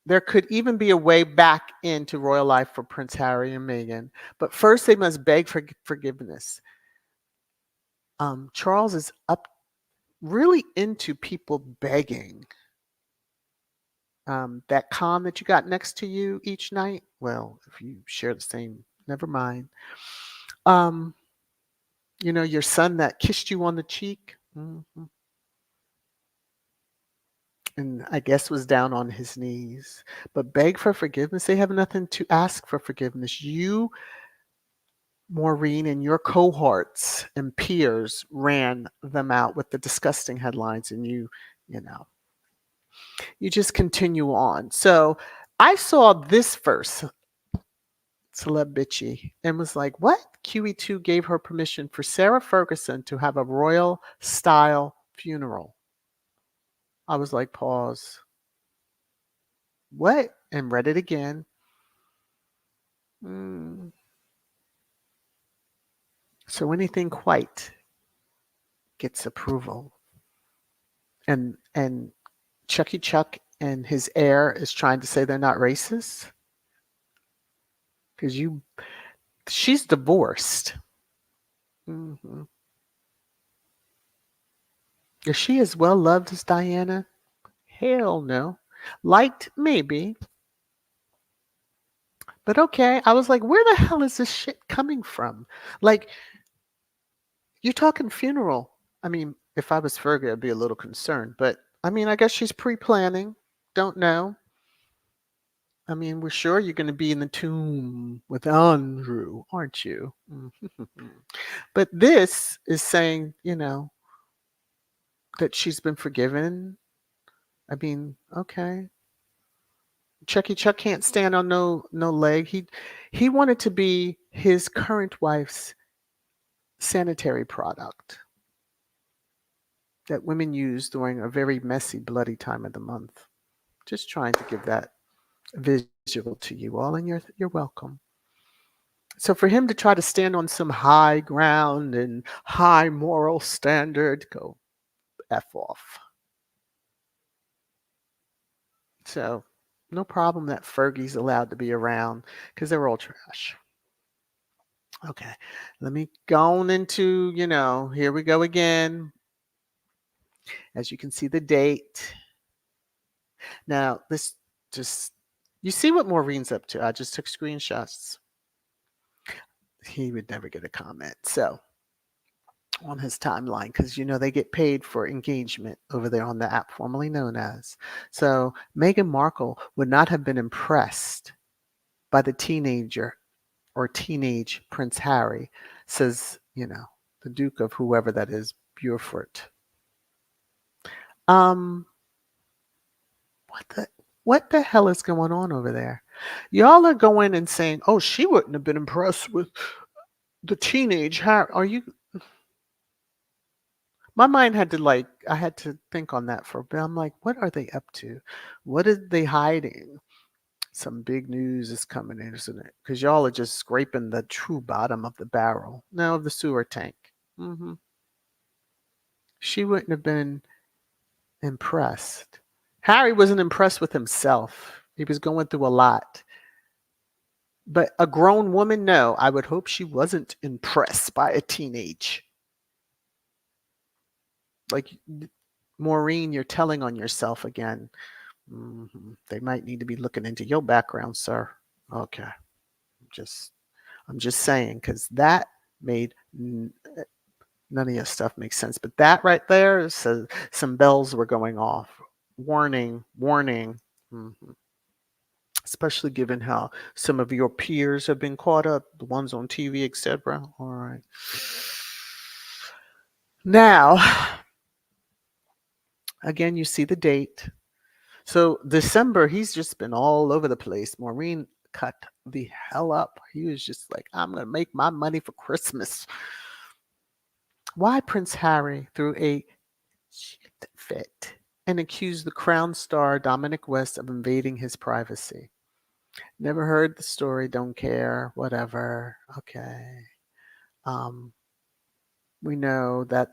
there could even be a way back into royal life for Prince Harry and Meghan. But first, they must beg for forgiveness. Charles is up really into people begging. That calm that you got next to you each night. Well, if you share the same, never mind. Um, your son that kissed you on the cheek. And I guess was down on his knees, but beg for forgiveness. They have nothing to ask for forgiveness. You, Maureen, and your cohorts and peers ran them out with the disgusting headlines, and you just continue on. So I saw this verse, celeb bitchy, and was like, what? QE2 gave her permission for Sarah Ferguson to have a royal style funeral. I was like, pause. What? And read it again. So anything quite gets approval. And Chucky Chuck and his heir is trying to say they're not racist. Because she's divorced. Is she as well loved as Diana? Hell no. Liked, maybe. But okay. I was like, where the hell is this shit coming from? Like, you're talking funeral. I mean, if I was Fergie, I'd be a little concerned. But, I mean, I guess she's pre-planning. Don't know. I mean, we're sure you're going to be in the tomb with Andrew, aren't you? But this is saying, that she's been forgiven. I mean, okay. Chucky Chuck can't stand on no leg. He wanted to be his current wife's sanitary product that women use during a very messy, bloody time of the month. Just trying to give that visual to you all, and you're welcome. So for him to try to stand on some high ground and high moral standard, go F off. So no problem that Fergie's allowed to be around because they're all trash. Okay, let me go on into, here we go again. As you can see the date. Now, this just, you see what Maureen's up to. I just took screenshots. He would never get a comment. So, on his timeline because they get paid for engagement over there on the app formerly known as. So Meghan Markle would not have been impressed by the teenager or teenage Prince Harry, says, the Duke of whoever that is, Beaufort. Um, what the hell is going on over there? Y'all are going and saying, "Oh, she wouldn't have been impressed with the teenage Harry." Are you? My mind had to I had to think on that for a bit. I'm like, what are they up to? What are they hiding? Some big news is coming in, isn't it? Because y'all are just scraping the true bottom of the barrel. No, of the sewer tank. She wouldn't have been impressed. Harry wasn't impressed with himself. He was going through a lot. But a grown woman, no, I would hope she wasn't impressed by a teenage. Like, Maureen, you're telling on yourself again. They might need to be looking into your background, sir. Okay. I'm just saying, because that made none of your stuff makes sense. But that right there, so some bells were going off. Warning, warning. Especially given how some of your peers have been caught up, the ones on TV, etc. All right. Now, again, you see the date. So December, he's just been all over the place. Maureen cut the hell up. He was just like, I'm going to make my money for Christmas. Why Prince Harry threw a shit fit and accused the Crown star Dominic West of invading his privacy. Never heard the story, don't care, whatever. Okay. We know that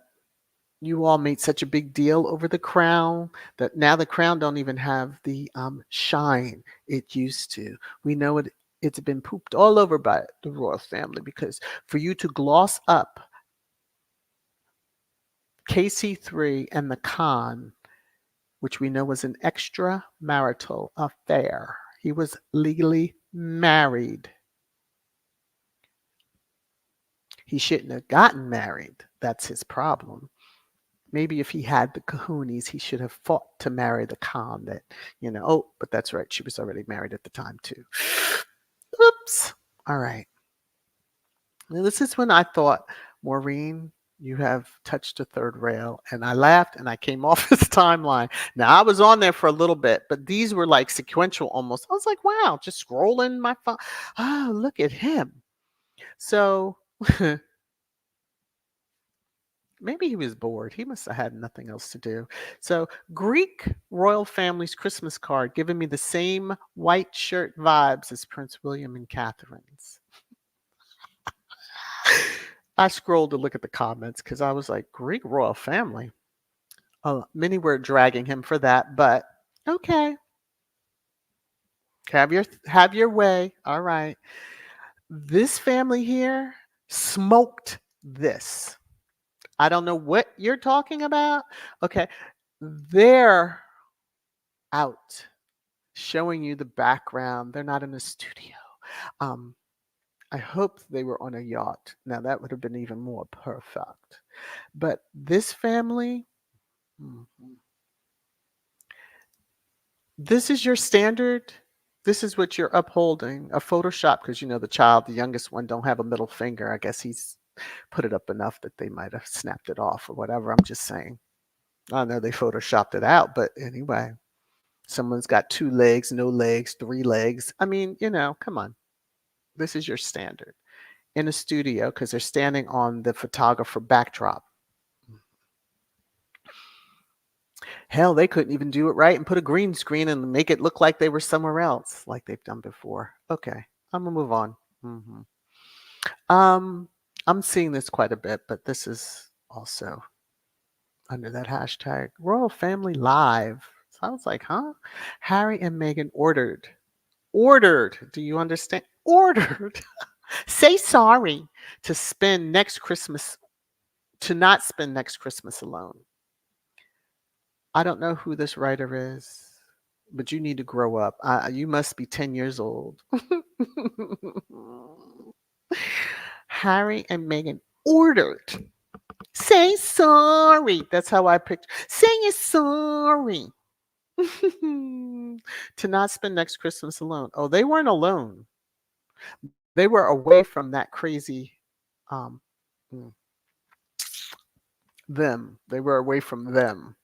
you all made such a big deal over the crown that now the crown don't even have the shine it used to. We know it's been pooped all over by the royal family because for you to gloss up KC3 and the Khan, which we know was an extramarital affair. He was legally married. He shouldn't have gotten married. That's his problem. Maybe if he had the kahoonies, he should have fought to marry the Khan that, but that's right. She was already married at the time too. Oops. All right. Now, this is when I thought, Maureen, you have touched a third rail. And I laughed and I came off his timeline. Now, I was on there for a little bit, but these were like sequential almost. I was like, wow, just scrolling my phone. Oh, look at him. So maybe he was bored. He must have had nothing else to do. So Greek royal family's Christmas card giving me the same white shirt vibes as Prince William and Catherine's. I scrolled to look at the comments because I was like, Greek royal family. Many were dragging him for that, but okay. Have your way. All right. This family here smoked this. I don't know what you're talking about. Okay. They're out showing you the background. They're not in a studio. I hope they were on a yacht. Now that would have been even more perfect. But this family, this is your standard. This is what you're upholding. A Photoshop, because the youngest one, don't have a middle finger. I guess he's put it up enough that they might have snapped it off or whatever. I'm just saying. I know they photoshopped it out, but anyway. Someone's got 2 legs, no legs, 3 legs. I mean, come on. This is your standard. In a studio, because they're standing on the photographer backdrop. Hell, they couldn't even do it right and put a green screen and make it look like they were somewhere else, like they've done before. Okay, I'm gonna move on. I'm seeing this quite a bit, but this is also under that hashtag Royal Family Live. So I was like, huh? Harry and Meghan ordered. Do you understand? Ordered. Say sorry to not spend next Christmas alone. I don't know who this writer is, but you need to grow up. You must be 10 years old. Harry and Meghan ordered Say sorry. That's how I picture. Say you're sorry. To not spend next Christmas alone. Oh, they weren't alone. They were away from that crazy um mm, them. They were away from them.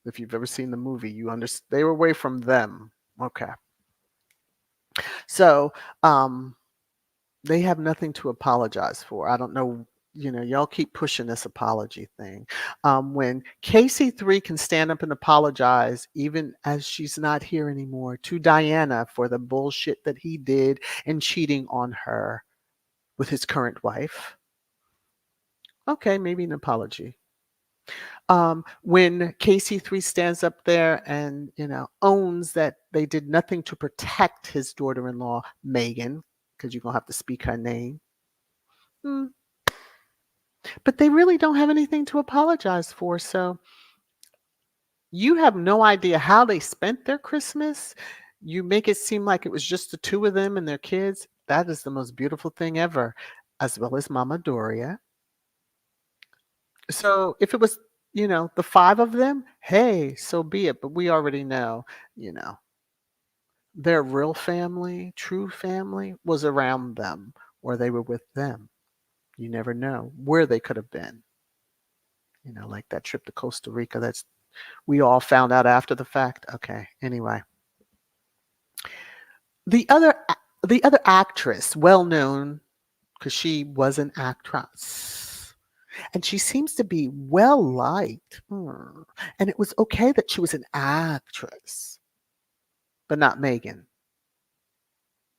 If you've ever seen the movie, you understand they were away from them. Okay. So, they have nothing to apologize for. I don't know, y'all keep pushing this apology thing. When Casey 3 can stand up and apologize, even as she's not here anymore, to Diana for the bullshit that he did and cheating on her with his current wife. Okay, maybe an apology. When Casey 3 stands up there and owns that they did nothing to protect his daughter-in-law Meghan, because you're gonna have to speak her name. Hmm. But they really don't have anything to apologize for. So you have no idea how they spent their Christmas. You make it seem like it was just the two of them and their kids. That is the most beautiful thing ever, as well as Mama Doria. So if it was, the five of them, hey, so be it. But we already know, you know, their real family, true family, was around them or they were with them. You never know where they could have been. Like that trip to Costa Rica. That's we all found out after the fact. Okay. Anyway, the other the other actress, well known because she was an actress, and she seems to be well liked. And it was okay that she was an actress, but not Meghan.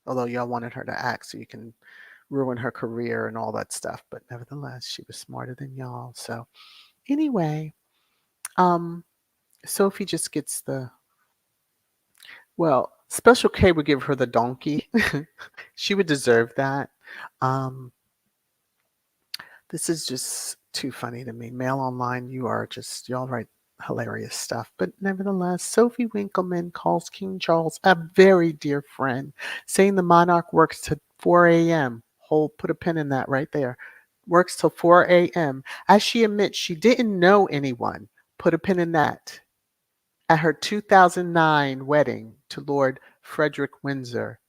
Although y'all wanted her to act so you can ruin her career and all that stuff, but nevertheless, she was smarter than y'all. So anyway, um, Sophie just gets Special K would give her the donkey. She would deserve that. Um, this is just too funny to me. Mail Online, y'all write hilarious stuff. But nevertheless, Sophie Winkleman calls King Charles a very dear friend, saying the monarch works till 4 a.m. Put a pin in that right there. Works till 4 a.m. As she admits she didn't know anyone. Put a pin in that. At her 2009 wedding to Lord Frederick Windsor,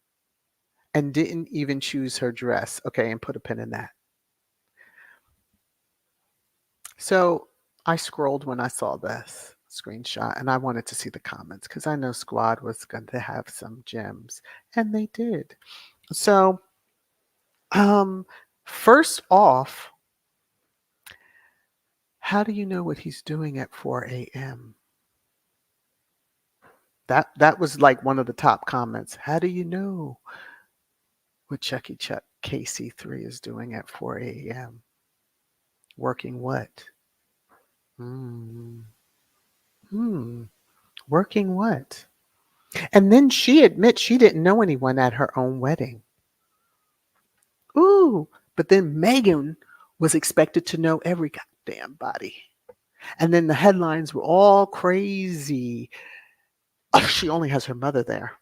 and didn't even choose her dress. Okay, and put a pin in that. So I scrolled when I saw this screenshot and I wanted to see the comments because I know Squad was going to have some gems, and they did. So, first off, how do you know what he's doing at 4 a.m.? That was like one of the top comments. How do you know what Chucky Chuck Casey 3 is doing at 4 a.m.? Working what? Hmm. Working what? And then she admits she didn't know anyone at her own wedding. Ooh, but then Meghan was expected to know every goddamn body. And then the headlines were all crazy. Oh, she only has her mother there.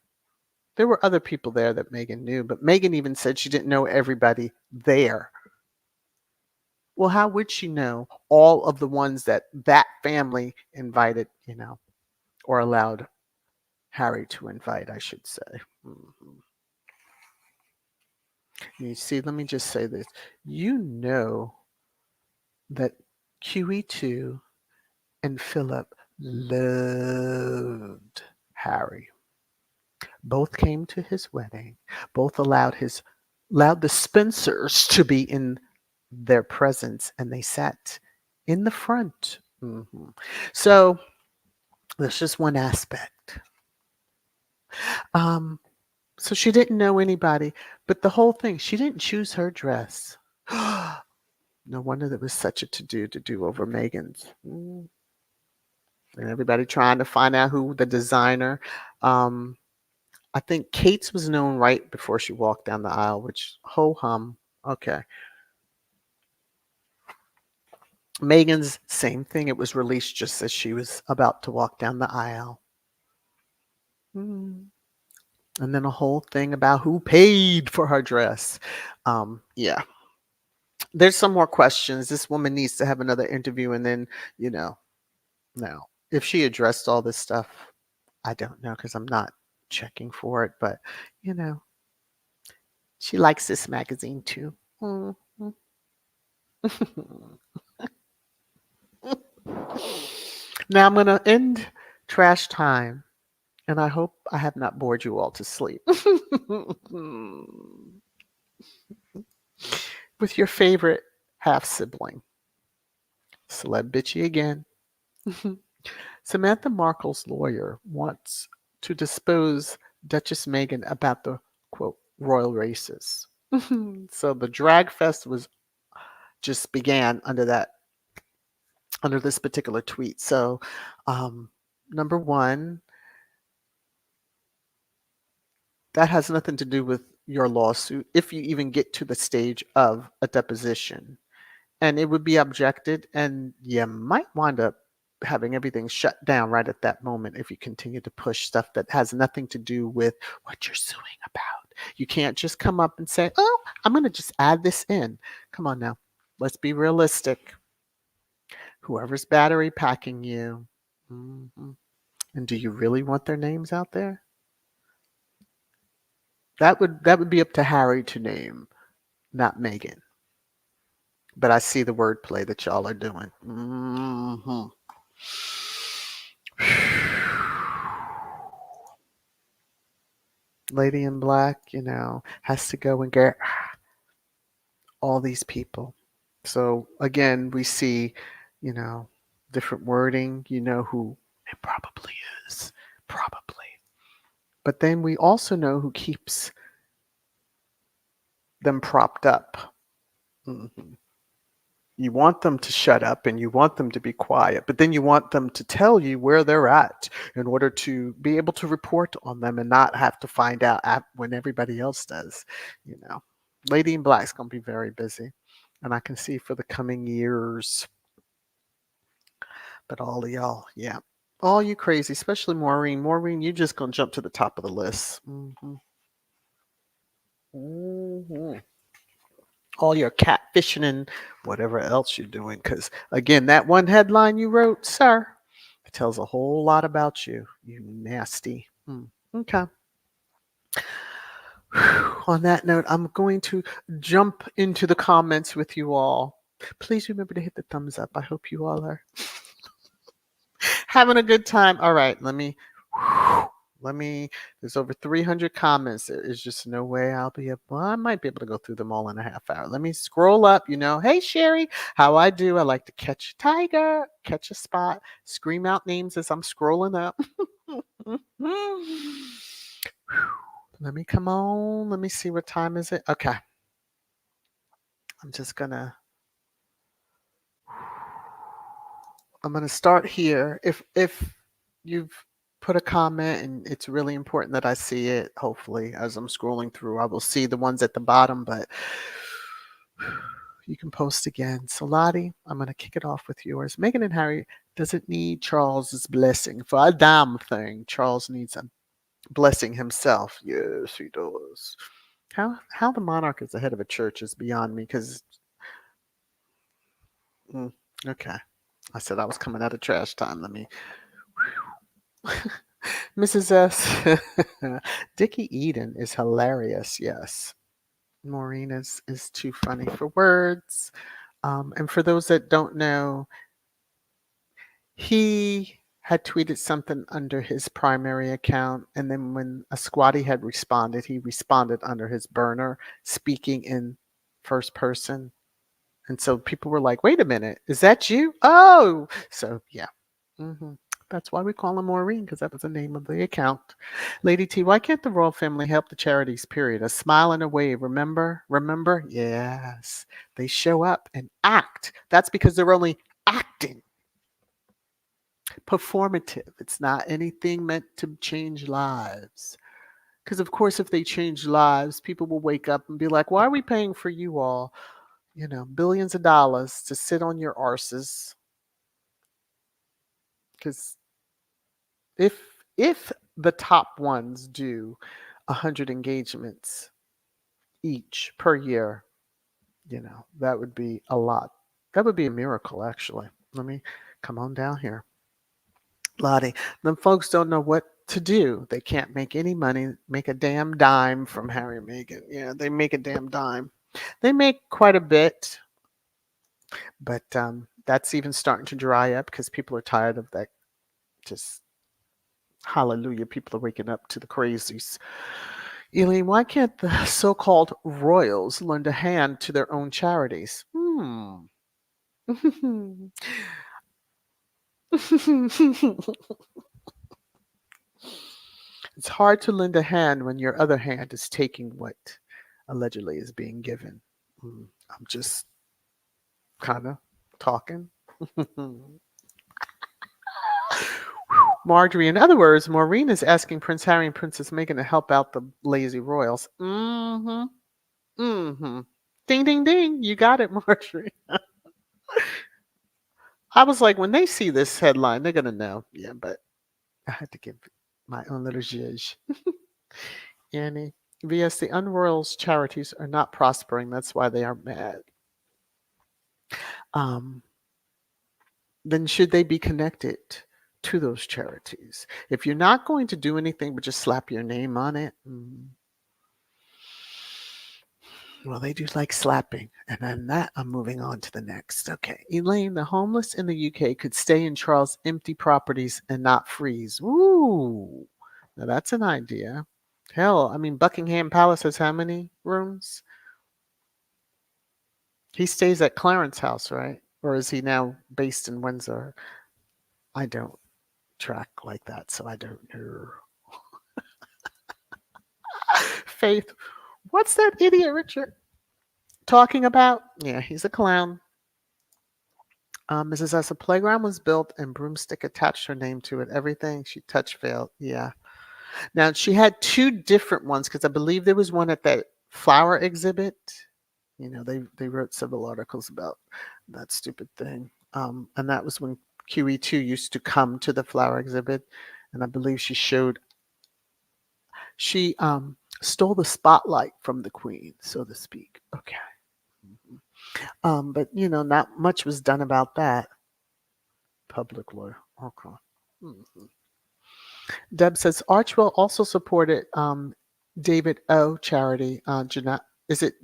There were other people there that Meghan knew, but Meghan even said she didn't know everybody there. Well, how would she know all of the ones that family invited, or allowed Harry to invite, I should say. You see, let me just say this. You know that QE2 and Philip loved Harry. Both came to his wedding. Both allowed the Spencers to be in their presence, and they sat in the front. So that's just one aspect. So she didn't know anybody, but the whole thing, she didn't choose her dress. No wonder there was such a to do over Meghan's. And everybody trying to find out who the designer. I think Kate's was known right before she walked down the aisle, which ho hum. Okay. Meghan's same thing. It was released just as she was about to walk down the aisle. And then a whole thing about who paid for her dress. Yeah. There's some more questions. This woman needs to have another interview, and then, you know, no. If she addressed all this stuff, I don't know because I'm not checking for it, but, you know, she likes this magazine too. Mhm. Now I'm going to end trash time, and I hope I have not bored you all to sleep. With your favorite half sibling, celeb bitchy again. Samantha Markle's lawyer wants to dispose Duchess Meghan about the quote royal races. So the drag fest was just began under this particular tweet. So number one, that has nothing to do with your lawsuit if you even get to the stage of a deposition. And it would be objected, and you might wind up having everything shut down right at that moment if you continue to push stuff that has nothing to do with what you're suing about. You can't just come up and say, oh, I'm going to just add this in. Come on now. Let's be realistic. Whoever's battery packing you, mhm. And do you really want their names out there? That would be up to Harry to name, not Meghan. But I see the wordplay that y'all are doing. Mm-hmm. Lady in Black, has to go and get all these people. So again, we see, you know, different wording. You know who it probably is. Probably. But then we also know who keeps them propped up. Mhm. You want them to shut up and you want them to be quiet, but then you want them to tell you where they're at in order to be able to report on them and not have to find out when everybody else does. You know, Lady in Black's going to be very busy, and I can see for the coming years. But all of y'all, yeah, all you crazy, especially Maureen. Maureen, you just going to jump to the top of the list. Hmm All your catfishing and whatever else you're doing. Because again, that one headline you wrote, sir, it tells a whole lot about you. You nasty. Okay. On that note, I'm going to jump into the comments with you all. Please remember to hit the thumbs up. I hope you all are having a good time. All right, let me there's over 300 comments. There is just no way I'll be able, well, I might be able to go through them all in a half hour. Let me scroll up. Hey Sherry, how I do. I like to catch a tiger, catch a spot, scream out names as I'm scrolling up. Let me come on. Let me see, what time is it. Okay. I'm gonna start here. If you've put a comment and it's really important that I see it, hopefully as I'm scrolling through, I will see the ones at the bottom, but you can post again. So Lottie, I'm gonna kick it off with yours. Meghan and Harry doesn't need Charles's blessing for a damn thing. Charles needs a blessing himself. Yes, he does. How the monarch is the head of a church is beyond me because okay. I said I was coming out of trash time. Let me Mrs. S. Dickie Eden is hilarious, yes. Maureen is too funny for words. And for those that don't know, he had tweeted something under his primary account. And then when a squatty had responded, he responded under his burner, speaking in first person. And so people were like, wait a minute, is that you? Oh, so yeah. That's why we call him Maureen, because that was the name of the account. Lady T, why can't the royal family help the charities, period? A smile and a wave, remember? Remember? Yes. They show up and act. That's because they're only acting. Performative. It's not anything meant to change lives. Because, of course, if they change lives, people will wake up and be like, why are we paying for you all, billions of dollars to sit on your arses? Because if the top ones do 100 engagements each per year, That would be a lot. That would be a miracle, actually. Let me come on down here. Lottie, them folks don't know what to do. They can't make any money, make a damn dime from Harry and Meghan. Yeah, they make a damn dime. They make quite a bit, but that's even starting to dry up because people are tired of that. Just hallelujah, people are waking up to the crazies. Elaine, why can't the so-called royals lend a hand to their own charities? It's hard to lend a hand when your other hand is taking what allegedly is being given. I'm just kind of talking. Marjorie, in other words, Maureen is asking Prince Harry and Princess Meghan to help out the lazy royals. Ding, ding, ding. You got it, Marjorie. I was like, when they see this headline, they're going to know. Yeah, but I had to give my own little zhuzh. Annie, VS, the Unroyals charities are not prospering. That's why they are mad. Then should they be connected to those charities? If you're not going to do anything but just slap your name on it, well, they do like slapping. And then that, I'm moving on to the next. Okay. Elaine, the homeless in the UK could stay in Charles' empty properties and not freeze. Ooh. Now that's an idea. Hell, I mean, Buckingham Palace has how many rooms? He stays at Clarence House, right? Or is he now based in Windsor? I don't track like that, so I don't know. Faith, what's that idiot Richard talking about? Yeah, he's a clown. Mrs. S, a playground was built and broomstick attached her name to it. Everything she touched failed. Yeah. Now she had two different ones because I believe there was one at that flower exhibit. They wrote several articles about that stupid thing. And that was when QE2 used to come to the flower exhibit, and I believe she stole the spotlight from the queen, so to speak. Okay. But not much was done about that. Public lawyer. Okay. Mhm. Deb says Archewell also supported David O. charity. Is it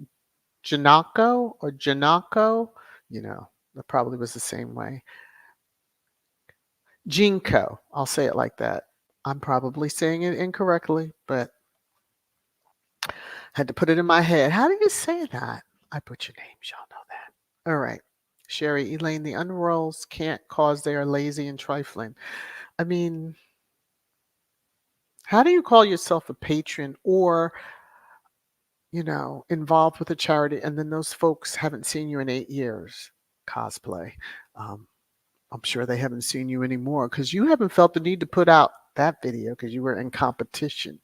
Janako or Janako? That probably was the same way. Jinko. I'll say it like that. I'm probably saying it incorrectly, but had to put it in my head. How do you say that? I put your names. Y'all know that. All right. Sherry, Elaine, the unrolls can't cause they are lazy and trifling. I mean, how do you call yourself a patron or, involved with a charity and then those folks haven't seen you in 8 years? Cosplay. I'm sure they haven't seen you anymore because you haven't felt the need to put out that video because you were in competition.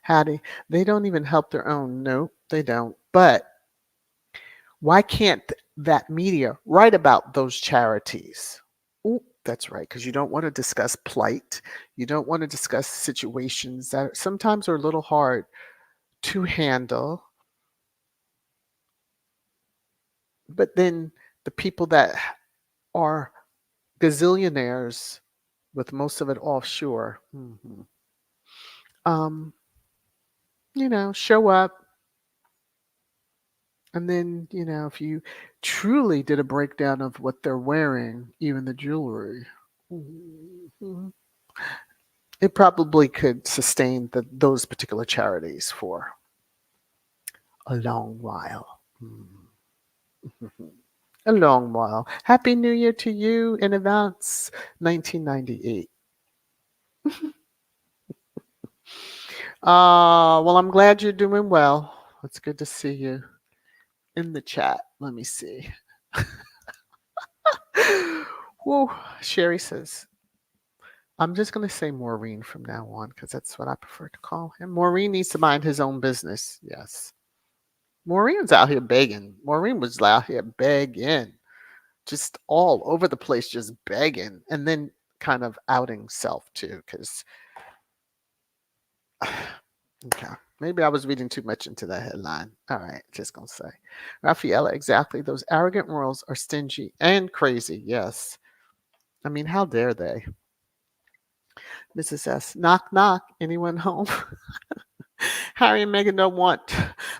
Hattie, they don't even help their own. No, they don't. But why can't that media write about those charities? Ooh, that's right, because you don't want to discuss plight. You don't want to discuss situations that sometimes are a little hard to handle. But then the people that are gazillionaires with most of it offshore, show up. And then, if you truly did a breakdown of what they're wearing, even the jewelry, it probably could sustain those particular charities for a long while. A long while. Happy New Year to you in advance, 1998. Well, I'm glad you're doing well. It's good to see you in the chat. Let me see. Whoa, Sherry says, I'm just going to say Maureen from now on because that's what I prefer to call him. Maureen needs to mind his own business. Yes. Maureen's out here begging. Maureen was out here begging. Just all over the place, just begging. And then kind of outing self too because, okay. Maybe I was reading too much into that headline. All right, just gonna say. Raffaella, exactly. Those arrogant royals are stingy and crazy. Yes. I mean, how dare they? Mrs. S. Knock, knock. Anyone home? Harry and Meghan don't want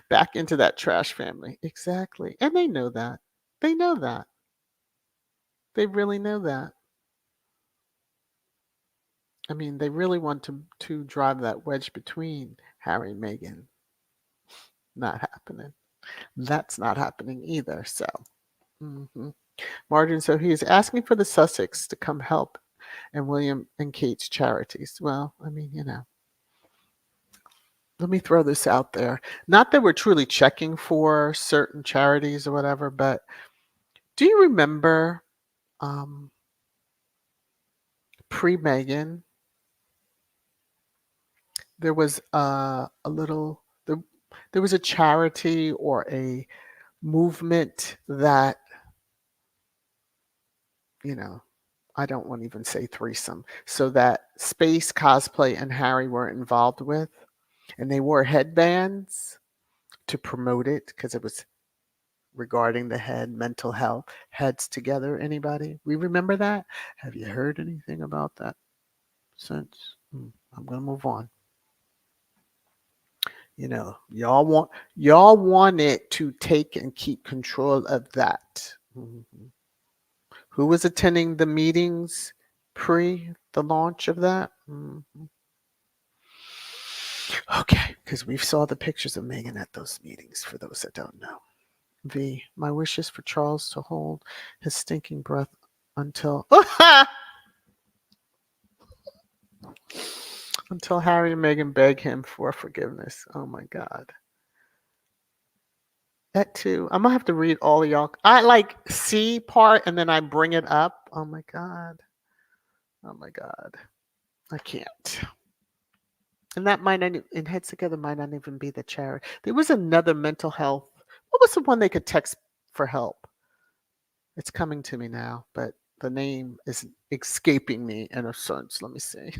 back into that trash family. Exactly. And they know that. They know that. They really know that. I mean, they really want to drive that wedge between Harry and Meghan. Not happening. That's not happening either. So, mhm. Margin, so he is asking for the Sussex to come help and William and Kate's charities. Well, I mean, let me throw this out there. Not that we're truly checking for certain charities or whatever, but do you remember um, pre Meghan, there was there was a charity or a movement that, you know, I don't want to even say threesome, so that Space Cosplay and Harry were involved with, and they wore headbands to promote it because it was regarding the head, mental health, heads together. Anybody? We remember that? Have you heard anything about that since? I'm gonna move on. Y'all want it to take and keep control of that. Who was attending the meetings pre the launch of that? Okay, because we saw the pictures of Meghan at those meetings, for those that don't know. V, my wish is for Charles to hold his stinking breath until until Harry and Meghan beg him for forgiveness. Oh my God. That too. I'm gonna have to read all of y'all. I like C part and then I bring it up. Oh my God. Oh my God. I can't. And that might not, and Heads Together might not even be the charity. There was another mental health. What was the one they could text for help? It's coming to me now, but the name is escaping me in a sense. Let me see.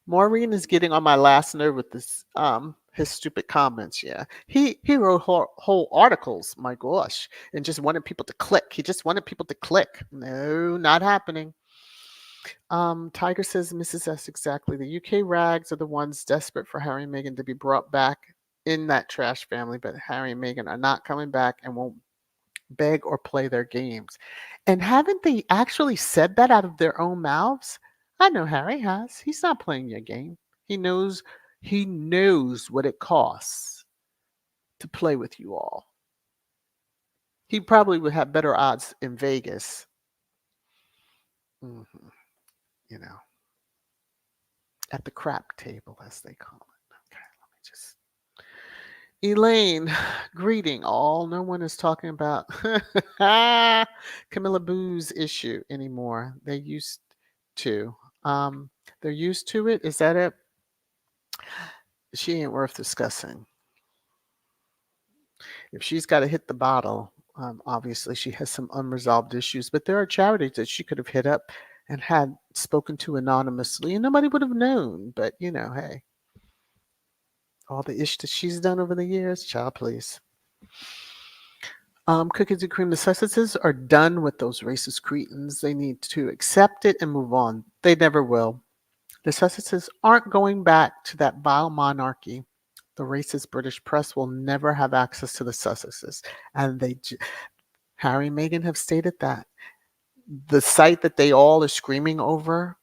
Maureen is getting on my last nerve with this his stupid comments. Yeah, he wrote whole articles. My gosh, and just wanted people to click. He just wanted people to click. No, not happening. Tiger says, Mrs. S, exactly. The UK rags are the ones desperate for Harry and Meghan to be brought back in that trash family, but Harry and Meghan are not coming back and won't beg or play their games. And haven't they actually said that out of their own mouths? I know Harry has. He's not playing your game. He knows what it costs to play with you all. He probably would have better odds in Vegas. hmm You know, at the crap table, as they call it. Okay, let me just. Elaine, greeting all. No one is talking about Camilla Boo's issue anymore. They used to. They're used to it. Is that it? She ain't worth discussing. If she's got to hit the bottle, obviously she has some unresolved issues. But there are charities that she could have hit up and had spoken to anonymously, and nobody would have known. But hey, all the ish that she's done over the years, child, please. Cookies and cream, the Sussexes are done with those racist cretins. They need to accept it and move on. They never will. The Sussexes aren't going back to that vile monarchy. The racist British press will never have access to the Sussexes. And Harry and Meghan have stated that. The site that they all are screaming over,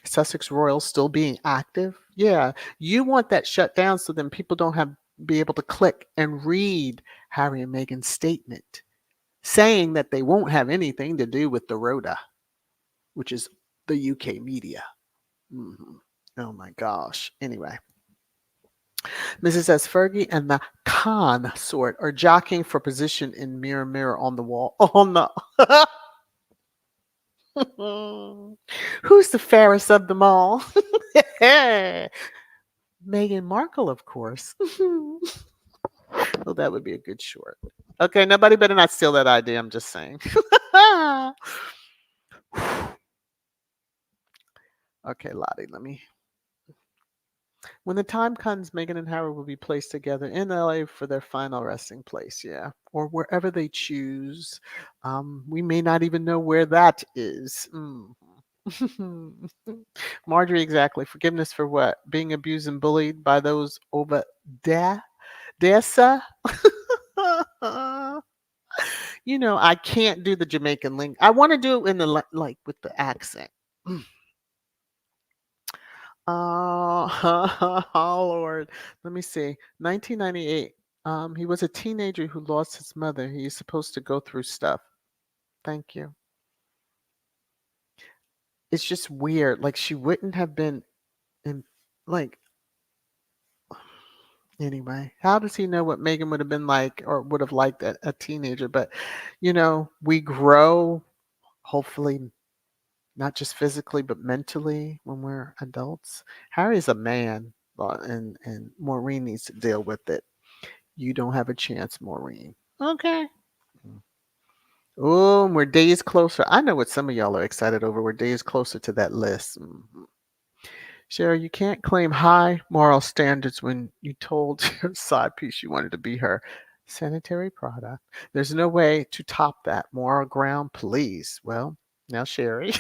Sussex Royals still being active. Yeah, you want that shut down so then people don't be able to click and read Harry and Meghan's statement saying that they won't have anything to do with the Rhoda, which is the UK media. Oh my gosh. Anyway, Mrs. S. Fergie and the consort are jockeying for position in Mirror Mirror on the wall. On the Who's the fairest of them all? Meghan Markle, of course. Well, that would be a good short. Okay, nobody better not steal that idea. I'm just saying. Okay, Lottie, let me. When the time comes, Meghan and Harry will be placed together in LA for their final resting place, yeah, or wherever they choose. We may not even know where that is. Marjorie, exactly. Forgiveness for what? Being abused and bullied by those over there? Dessa? I can't do the Jamaican link. I want to do it in the like with the accent. Oh Lord. Let me see. 1998. He was a teenager who lost his mother. He's supposed to go through stuff. Thank you. It's just weird. Like she wouldn't have been in like anyway. How does he know what Megan would have been like or would have liked a teenager? But we grow, hopefully not just physically but mentally when we're adults. Harry's a man, and Maureen needs to deal with it. You don't have a chance, Maureen. Okay. Oh, we're days closer. I know what some of y'all are excited over. We're days closer to that list. Sherry, you can't claim high moral standards when you told your side piece you wanted to be her sanitary product. There's no way to top that. Moral ground, please. Well, now, Sherry.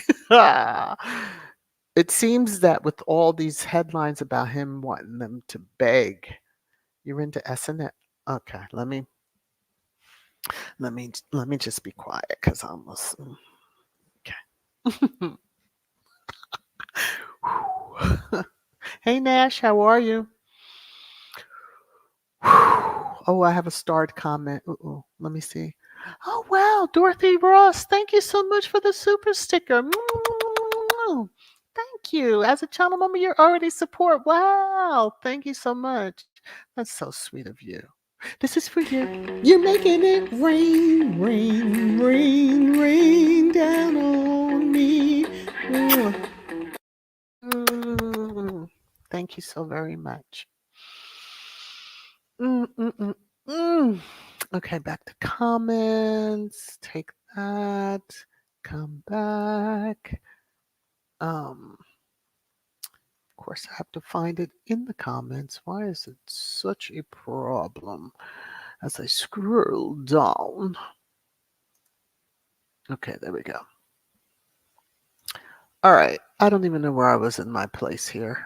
It seems that with all these headlines about him wanting them to beg, you're into SNL. Okay, let me just be quiet because I almost okay. Hey Nash, how are you? Oh, I have a starred comment. Let me see. Oh wow, Dorothy Ross, thank you so much for the super sticker. Thank you. As a channel member, you're already support. Wow, thank you so much. That's so sweet of you. This is for you. You're making it rain, rain, rain, rain down on me. Mm. Thank you so very much. Mm, mm, mm, mm. Okay, back to comments. Take that. Come back. Of course, I have to find it in the comments. Why is it such a problem as I scroll down? Okay, there we go. All right. I don't even know where I was in my place here.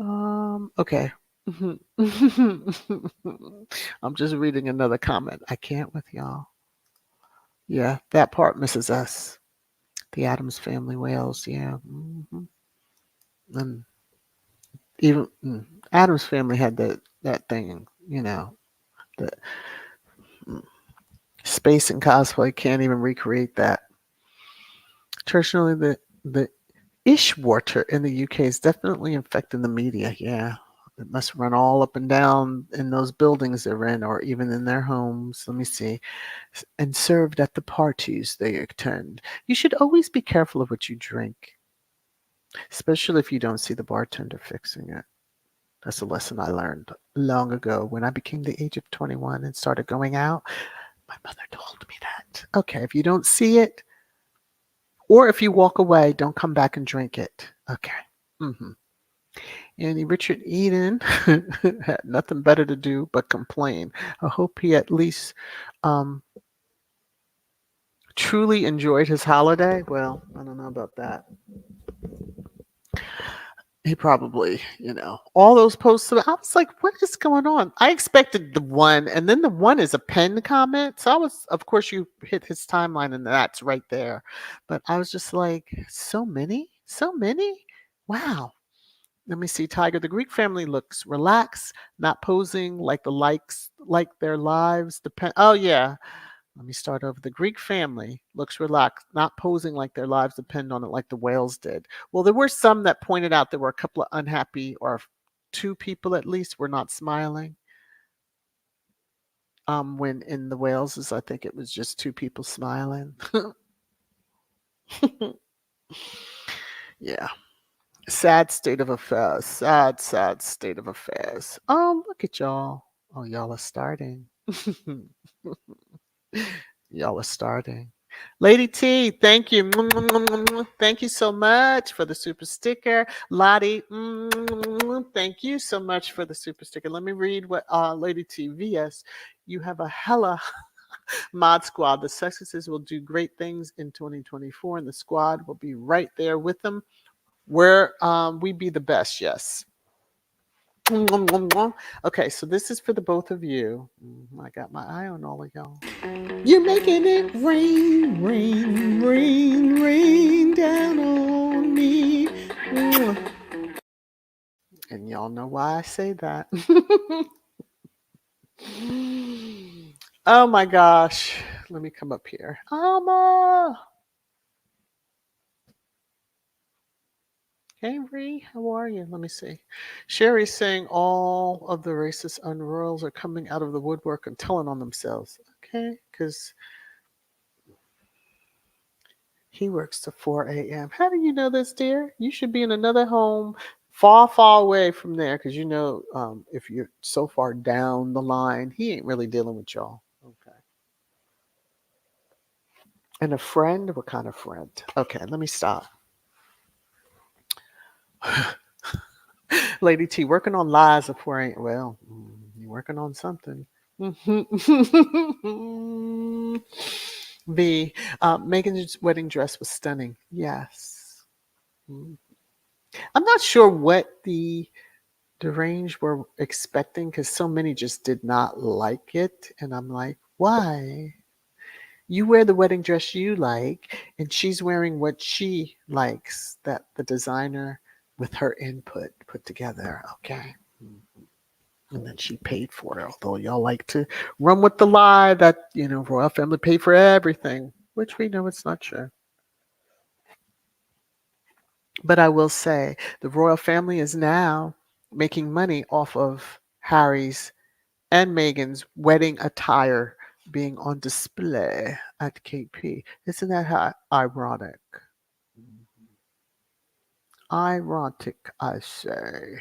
Okay. I'm just reading another comment. I can't with y'all. Yeah, that part misses us. The Adams Family Whales, yeah. And even Adams Family had that thing, the mm, space and cosplay can't even recreate that. Traditionally, the ish water in the UK is definitely infecting the media. Yeah, it must run all up and down in those buildings they're in, or even in their homes. Let me see. And served at the parties they attend. You should always be careful of what you drink, especially if you don't see the bartender fixing it. That's a lesson I learned long ago when I became the age of 21 and started going out. My mother told me that. Okay, if you don't see it, or if you walk away, don't come back and drink it. Okay. Mm-hmm. Andy Richard Eden had nothing better to do but complain. I hope he at least um, truly enjoyed his holiday. Well, I don't know about that. He probably, all those posts. I was like, what is going on? I expected the one, and then the one is a pen comment. So I was, of course, you hit his timeline, and that's right there. But I was just like, so many, so many. Wow. Let me see. Tiger, the Greek family looks relaxed, not posing like their lives depend. Oh yeah. Let me start over. The Greek family looks relaxed, not posing like their lives depend on it like the whales did. Well, there were some that pointed out there were a couple of unhappy, or two people at least were not smiling. When in the whales, I think it was just two people smiling. Yeah. Sad state of affairs. Sad, sad state of affairs. Oh, look at y'all. Oh, y'all are starting. Y'all are starting. Lady T, thank you. Thank you so much for the super sticker. Lottie, thank you so much for the super sticker. Let me read what Lady T VS. You have a hella mod squad. The Successes will do great things in 2024, and the squad will be right there with them. Where we be the best, yes. Okay, so this is for the both of you. I got my eye on all of y'all. You're making it rain, rain, rain, rain down on me. And y'all know why I say that. Oh my gosh. Let me come up here. Alma. Hey, Ree, how are you? Let me see. Sherry's saying all of the racist unroyals are coming out of the woodwork and telling on themselves. Okay, because he works till 4 a.m. How do you know this, dear? You should be in another home far, far away from there because you know if you're so far down the line, he ain't really dealing with y'all. Okay. And a friend? What kind of friend? Okay, let me stop. Lady T, working on lies of 4 a.m. Well, you're working on something. V, Megan's wedding dress was stunning. Yes. Mm. I'm not sure what the deranged were expecting because so many just did not like it. And I'm like, why? You wear the wedding dress you like, and she's wearing what she likes that the designer with her input put together. Okay. And then she paid for it. Although y'all like to run with the lie that, royal family paid for everything, which we know it's not true. But I will say the royal family is now making money off of Harry's and Meghan's wedding attire being on display at KP. Isn't that ironic? Ironic, I say.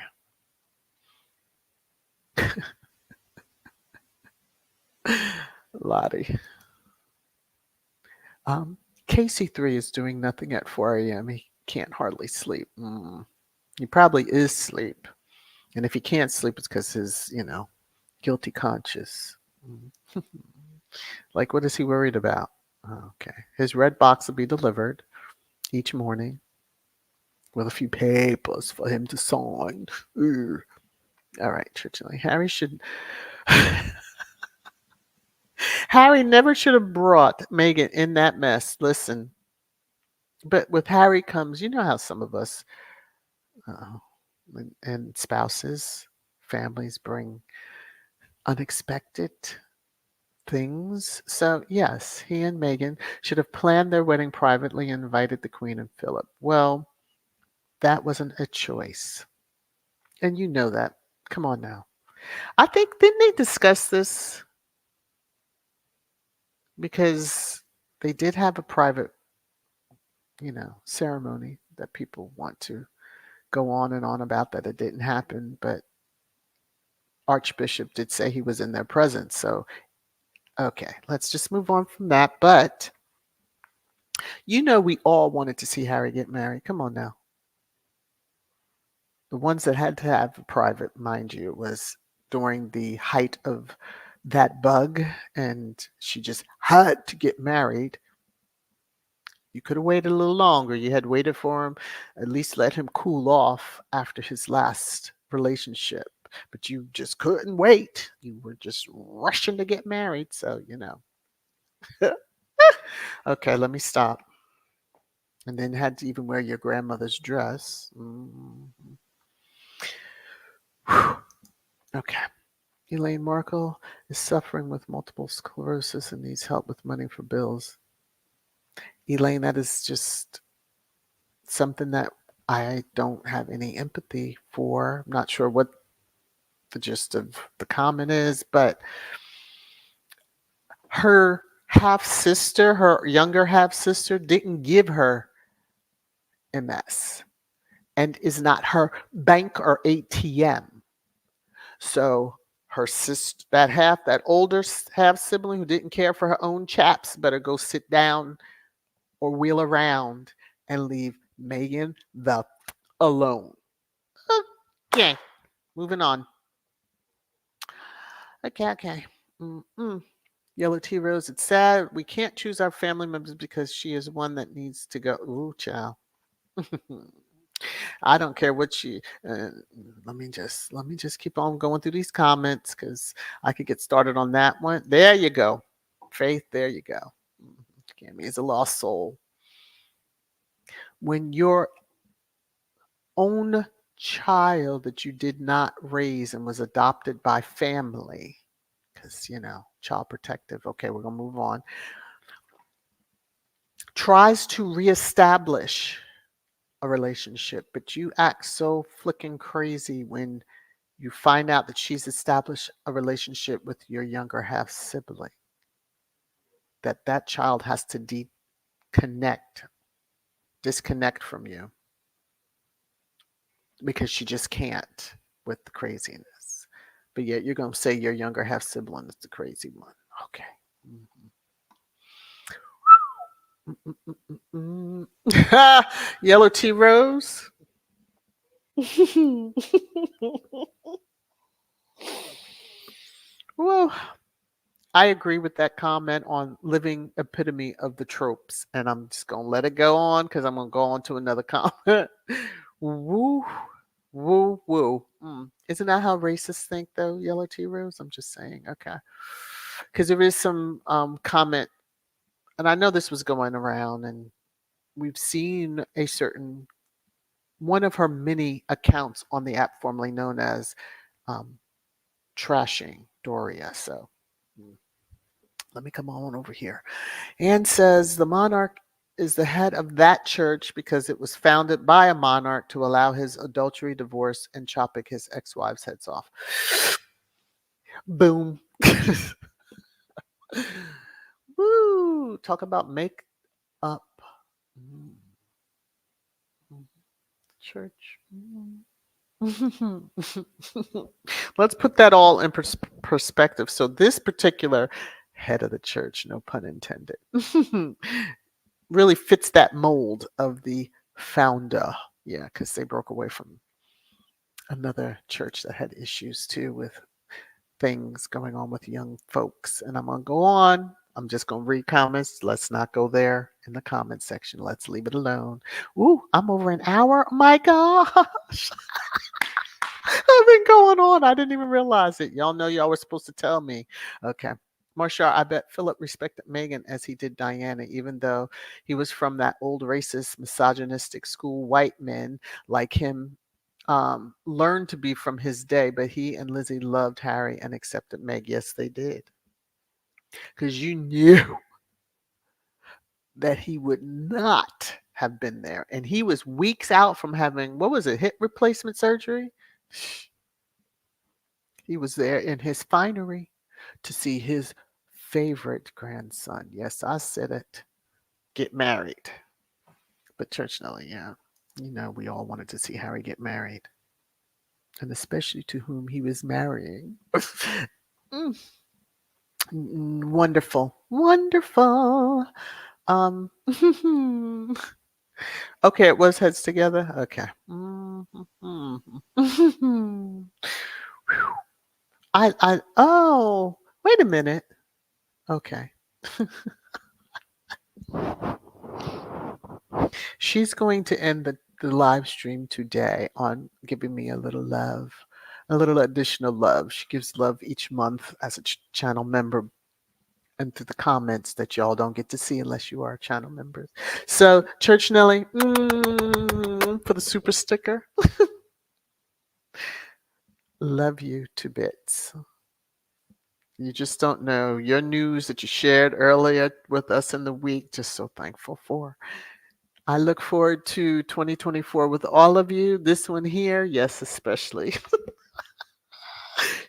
Lottie. KC3 is doing nothing at 4 a.m. He can't hardly sleep. He probably is asleep. And if he can't sleep, it's because his, guilty conscience. Like, what is he worried about? Okay. His red box will be delivered each morning with a few papers for him to sign. Ugh. All right, Churchill. Harry should. Harry never should have brought Meghan in that mess. Listen, but with Harry comes, you know how some of us and spouses, families bring unexpected things. So, yes, he and Meghan should have planned their wedding privately and invited the Queen and Philip. Well, that wasn't a choice. And you know that. Come on now. I think, didn't they discuss this? Because they did have a private, ceremony that people want to go on and on about that it didn't happen. But Archbishop did say he was in their presence. So, okay, let's just move on from that. But we all wanted to see Harry get married. Come on now. The ones that had to have a private, mind you, was during the height of that bug, and she just had to get married. You could have waited a little longer. You had waited for him, at least let him cool off after his last relationship. But you just couldn't wait. You were just rushing to get married. So, Okay, let me stop. And then had to even wear your grandmother's dress. Okay. Elaine Markle is suffering with multiple sclerosis and needs help with money for bills. Elaine, that is just something that I don't have any empathy for. I'm not sure what the gist of the comment is, but her half sister, her younger half sister, didn't give her MS and is not her bank or ATM. So her sister, that older half sibling who didn't care for her own chaps, better go sit down or wheel around and leave Meghan the alone. Okay, moving on. Okay. Mm-mm. Yellow Tea Rose, it's sad we can't choose our family members because she is one that needs to go. Ooh, child. I don't care what she. Let me just keep on going through these comments because I could get started on that one. There you go, Faith. There you go. Cammy is a lost soul. When your own child that you did not raise and was adopted by family, because child protective. Okay, we're gonna move on. Tries to reestablish a relationship, but you act so flicking crazy when you find out that she's established a relationship with your younger half sibling, that child has to disconnect from you because she just can't with the craziness. But yet you're going to say your younger half sibling is the crazy one. Okay. Yellow Tea Rose. Well, I agree with that comment on living epitome of the tropes, and I'm just gonna let it go on because I'm gonna go on to another comment. Woo, woo, woo. Isn't that how racists think, though? Yellow Tea Rose. I'm just saying. Okay, because there is some comment, and I know this was going around, and we've seen a certain one of her many accounts on the app formerly known as Trashing Doria. So let me come on over here. Anne says the monarch is the head of that church because it was founded by a monarch to allow his adultery, divorce, and chopping his ex-wives' heads off. Boom. Woo. Talk about make up. Church. Let's put that all in perspective. So this particular head of the church, no pun intended, really fits that mold of the founder. Yeah, because they broke away from another church that had issues too with things going on with young folks. And I'm going to go on. I'm just going to read comments. Let's not go there in the comment section. Let's leave it alone. Ooh, I'm over an hour. Oh my gosh. I've been going on. I didn't even realize it. Y'all know y'all were supposed to tell me. Okay. Marshall, I bet Philip respected Meghan as he did Diana, even though he was from that old racist, misogynistic school. White men like him learned to be from his day, but he and Lizzie loved Harry and accepted Meg. Yes, they did. Because you knew that he would not have been there. And he was weeks out from having, what was it, hip replacement surgery? He was there in his finery to see his favorite grandson. Yes, I said it. Get married. But Church Nelly, yeah. We all wanted to see Harry get married. And especially to whom he was marrying. Wonderful. Wonderful. Okay, it was heads together. Okay. Oh, wait a minute. Okay. She's going to end the live stream today on giving me a little love, a little additional love. She gives love each month as a channel member and through the comments that y'all don't get to see unless you are channel members. So, Church Nelly, for the super sticker. Love you to bits. You just don't know. Your news that you shared earlier with us in the week, just so thankful for. I look forward to 2024 with all of you. This one here, yes, especially.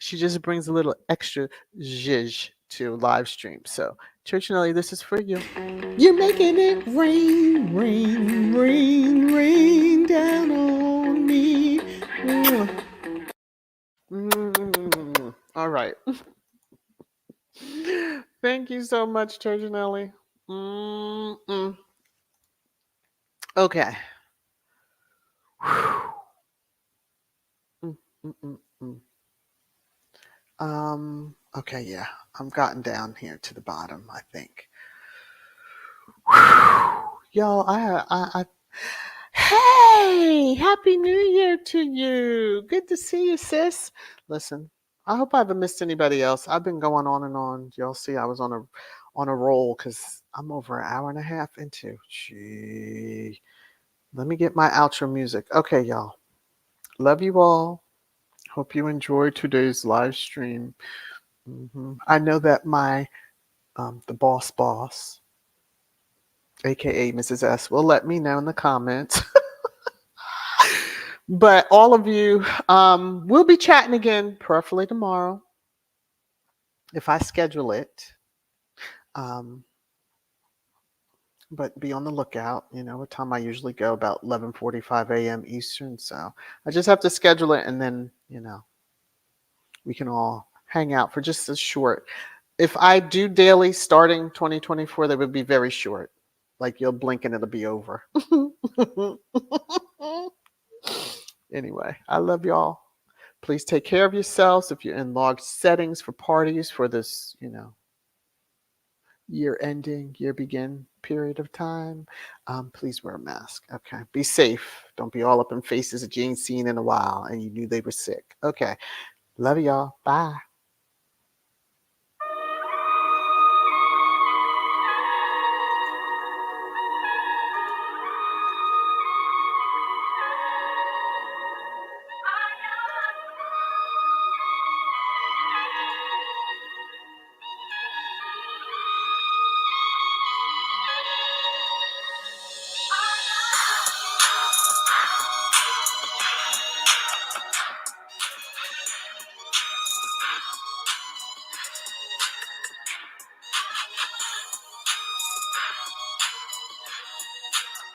She just brings a little extra zhizh to live stream. So, Church Nelly, this is for you. You're making it rain, rain, rain, rain down on me. All right. Thank you so much, Turgeonelli. Mm-mm. Okay. Mm, mm, mm, mm. Okay, yeah. I'm gotten down here to the bottom, I think. Y'all, hey, Happy New Year to you. Good to see you, sis. Listen, I hope I haven't missed anybody else. I've been going on and on. Y'all see I was on a roll because I'm over an hour and a half into. Gee. Let me get my outro music. Okay, y'all. Love you all. Hope you enjoyed today's live stream. I know that my the boss, aka Mrs. S, will let me know in the comments. But all of you, we'll be chatting again, preferably tomorrow, if I schedule it. Um, but be on the lookout. You know what time I usually go, about 11:45 a.m. Eastern. So I just have to schedule it, and then we can all hang out for just a short. If I do daily starting 2024, they would be very short. Like you'll blink and it'll be over. Anyway, I love y'all. Please take care of yourselves if you're in logged settings for parties for this, year ending, year begin period of time. Please wear a mask. Okay. Be safe. Don't be all up in faces that you ain't seen in a while and you knew they were sick. Okay. Love y'all. Bye.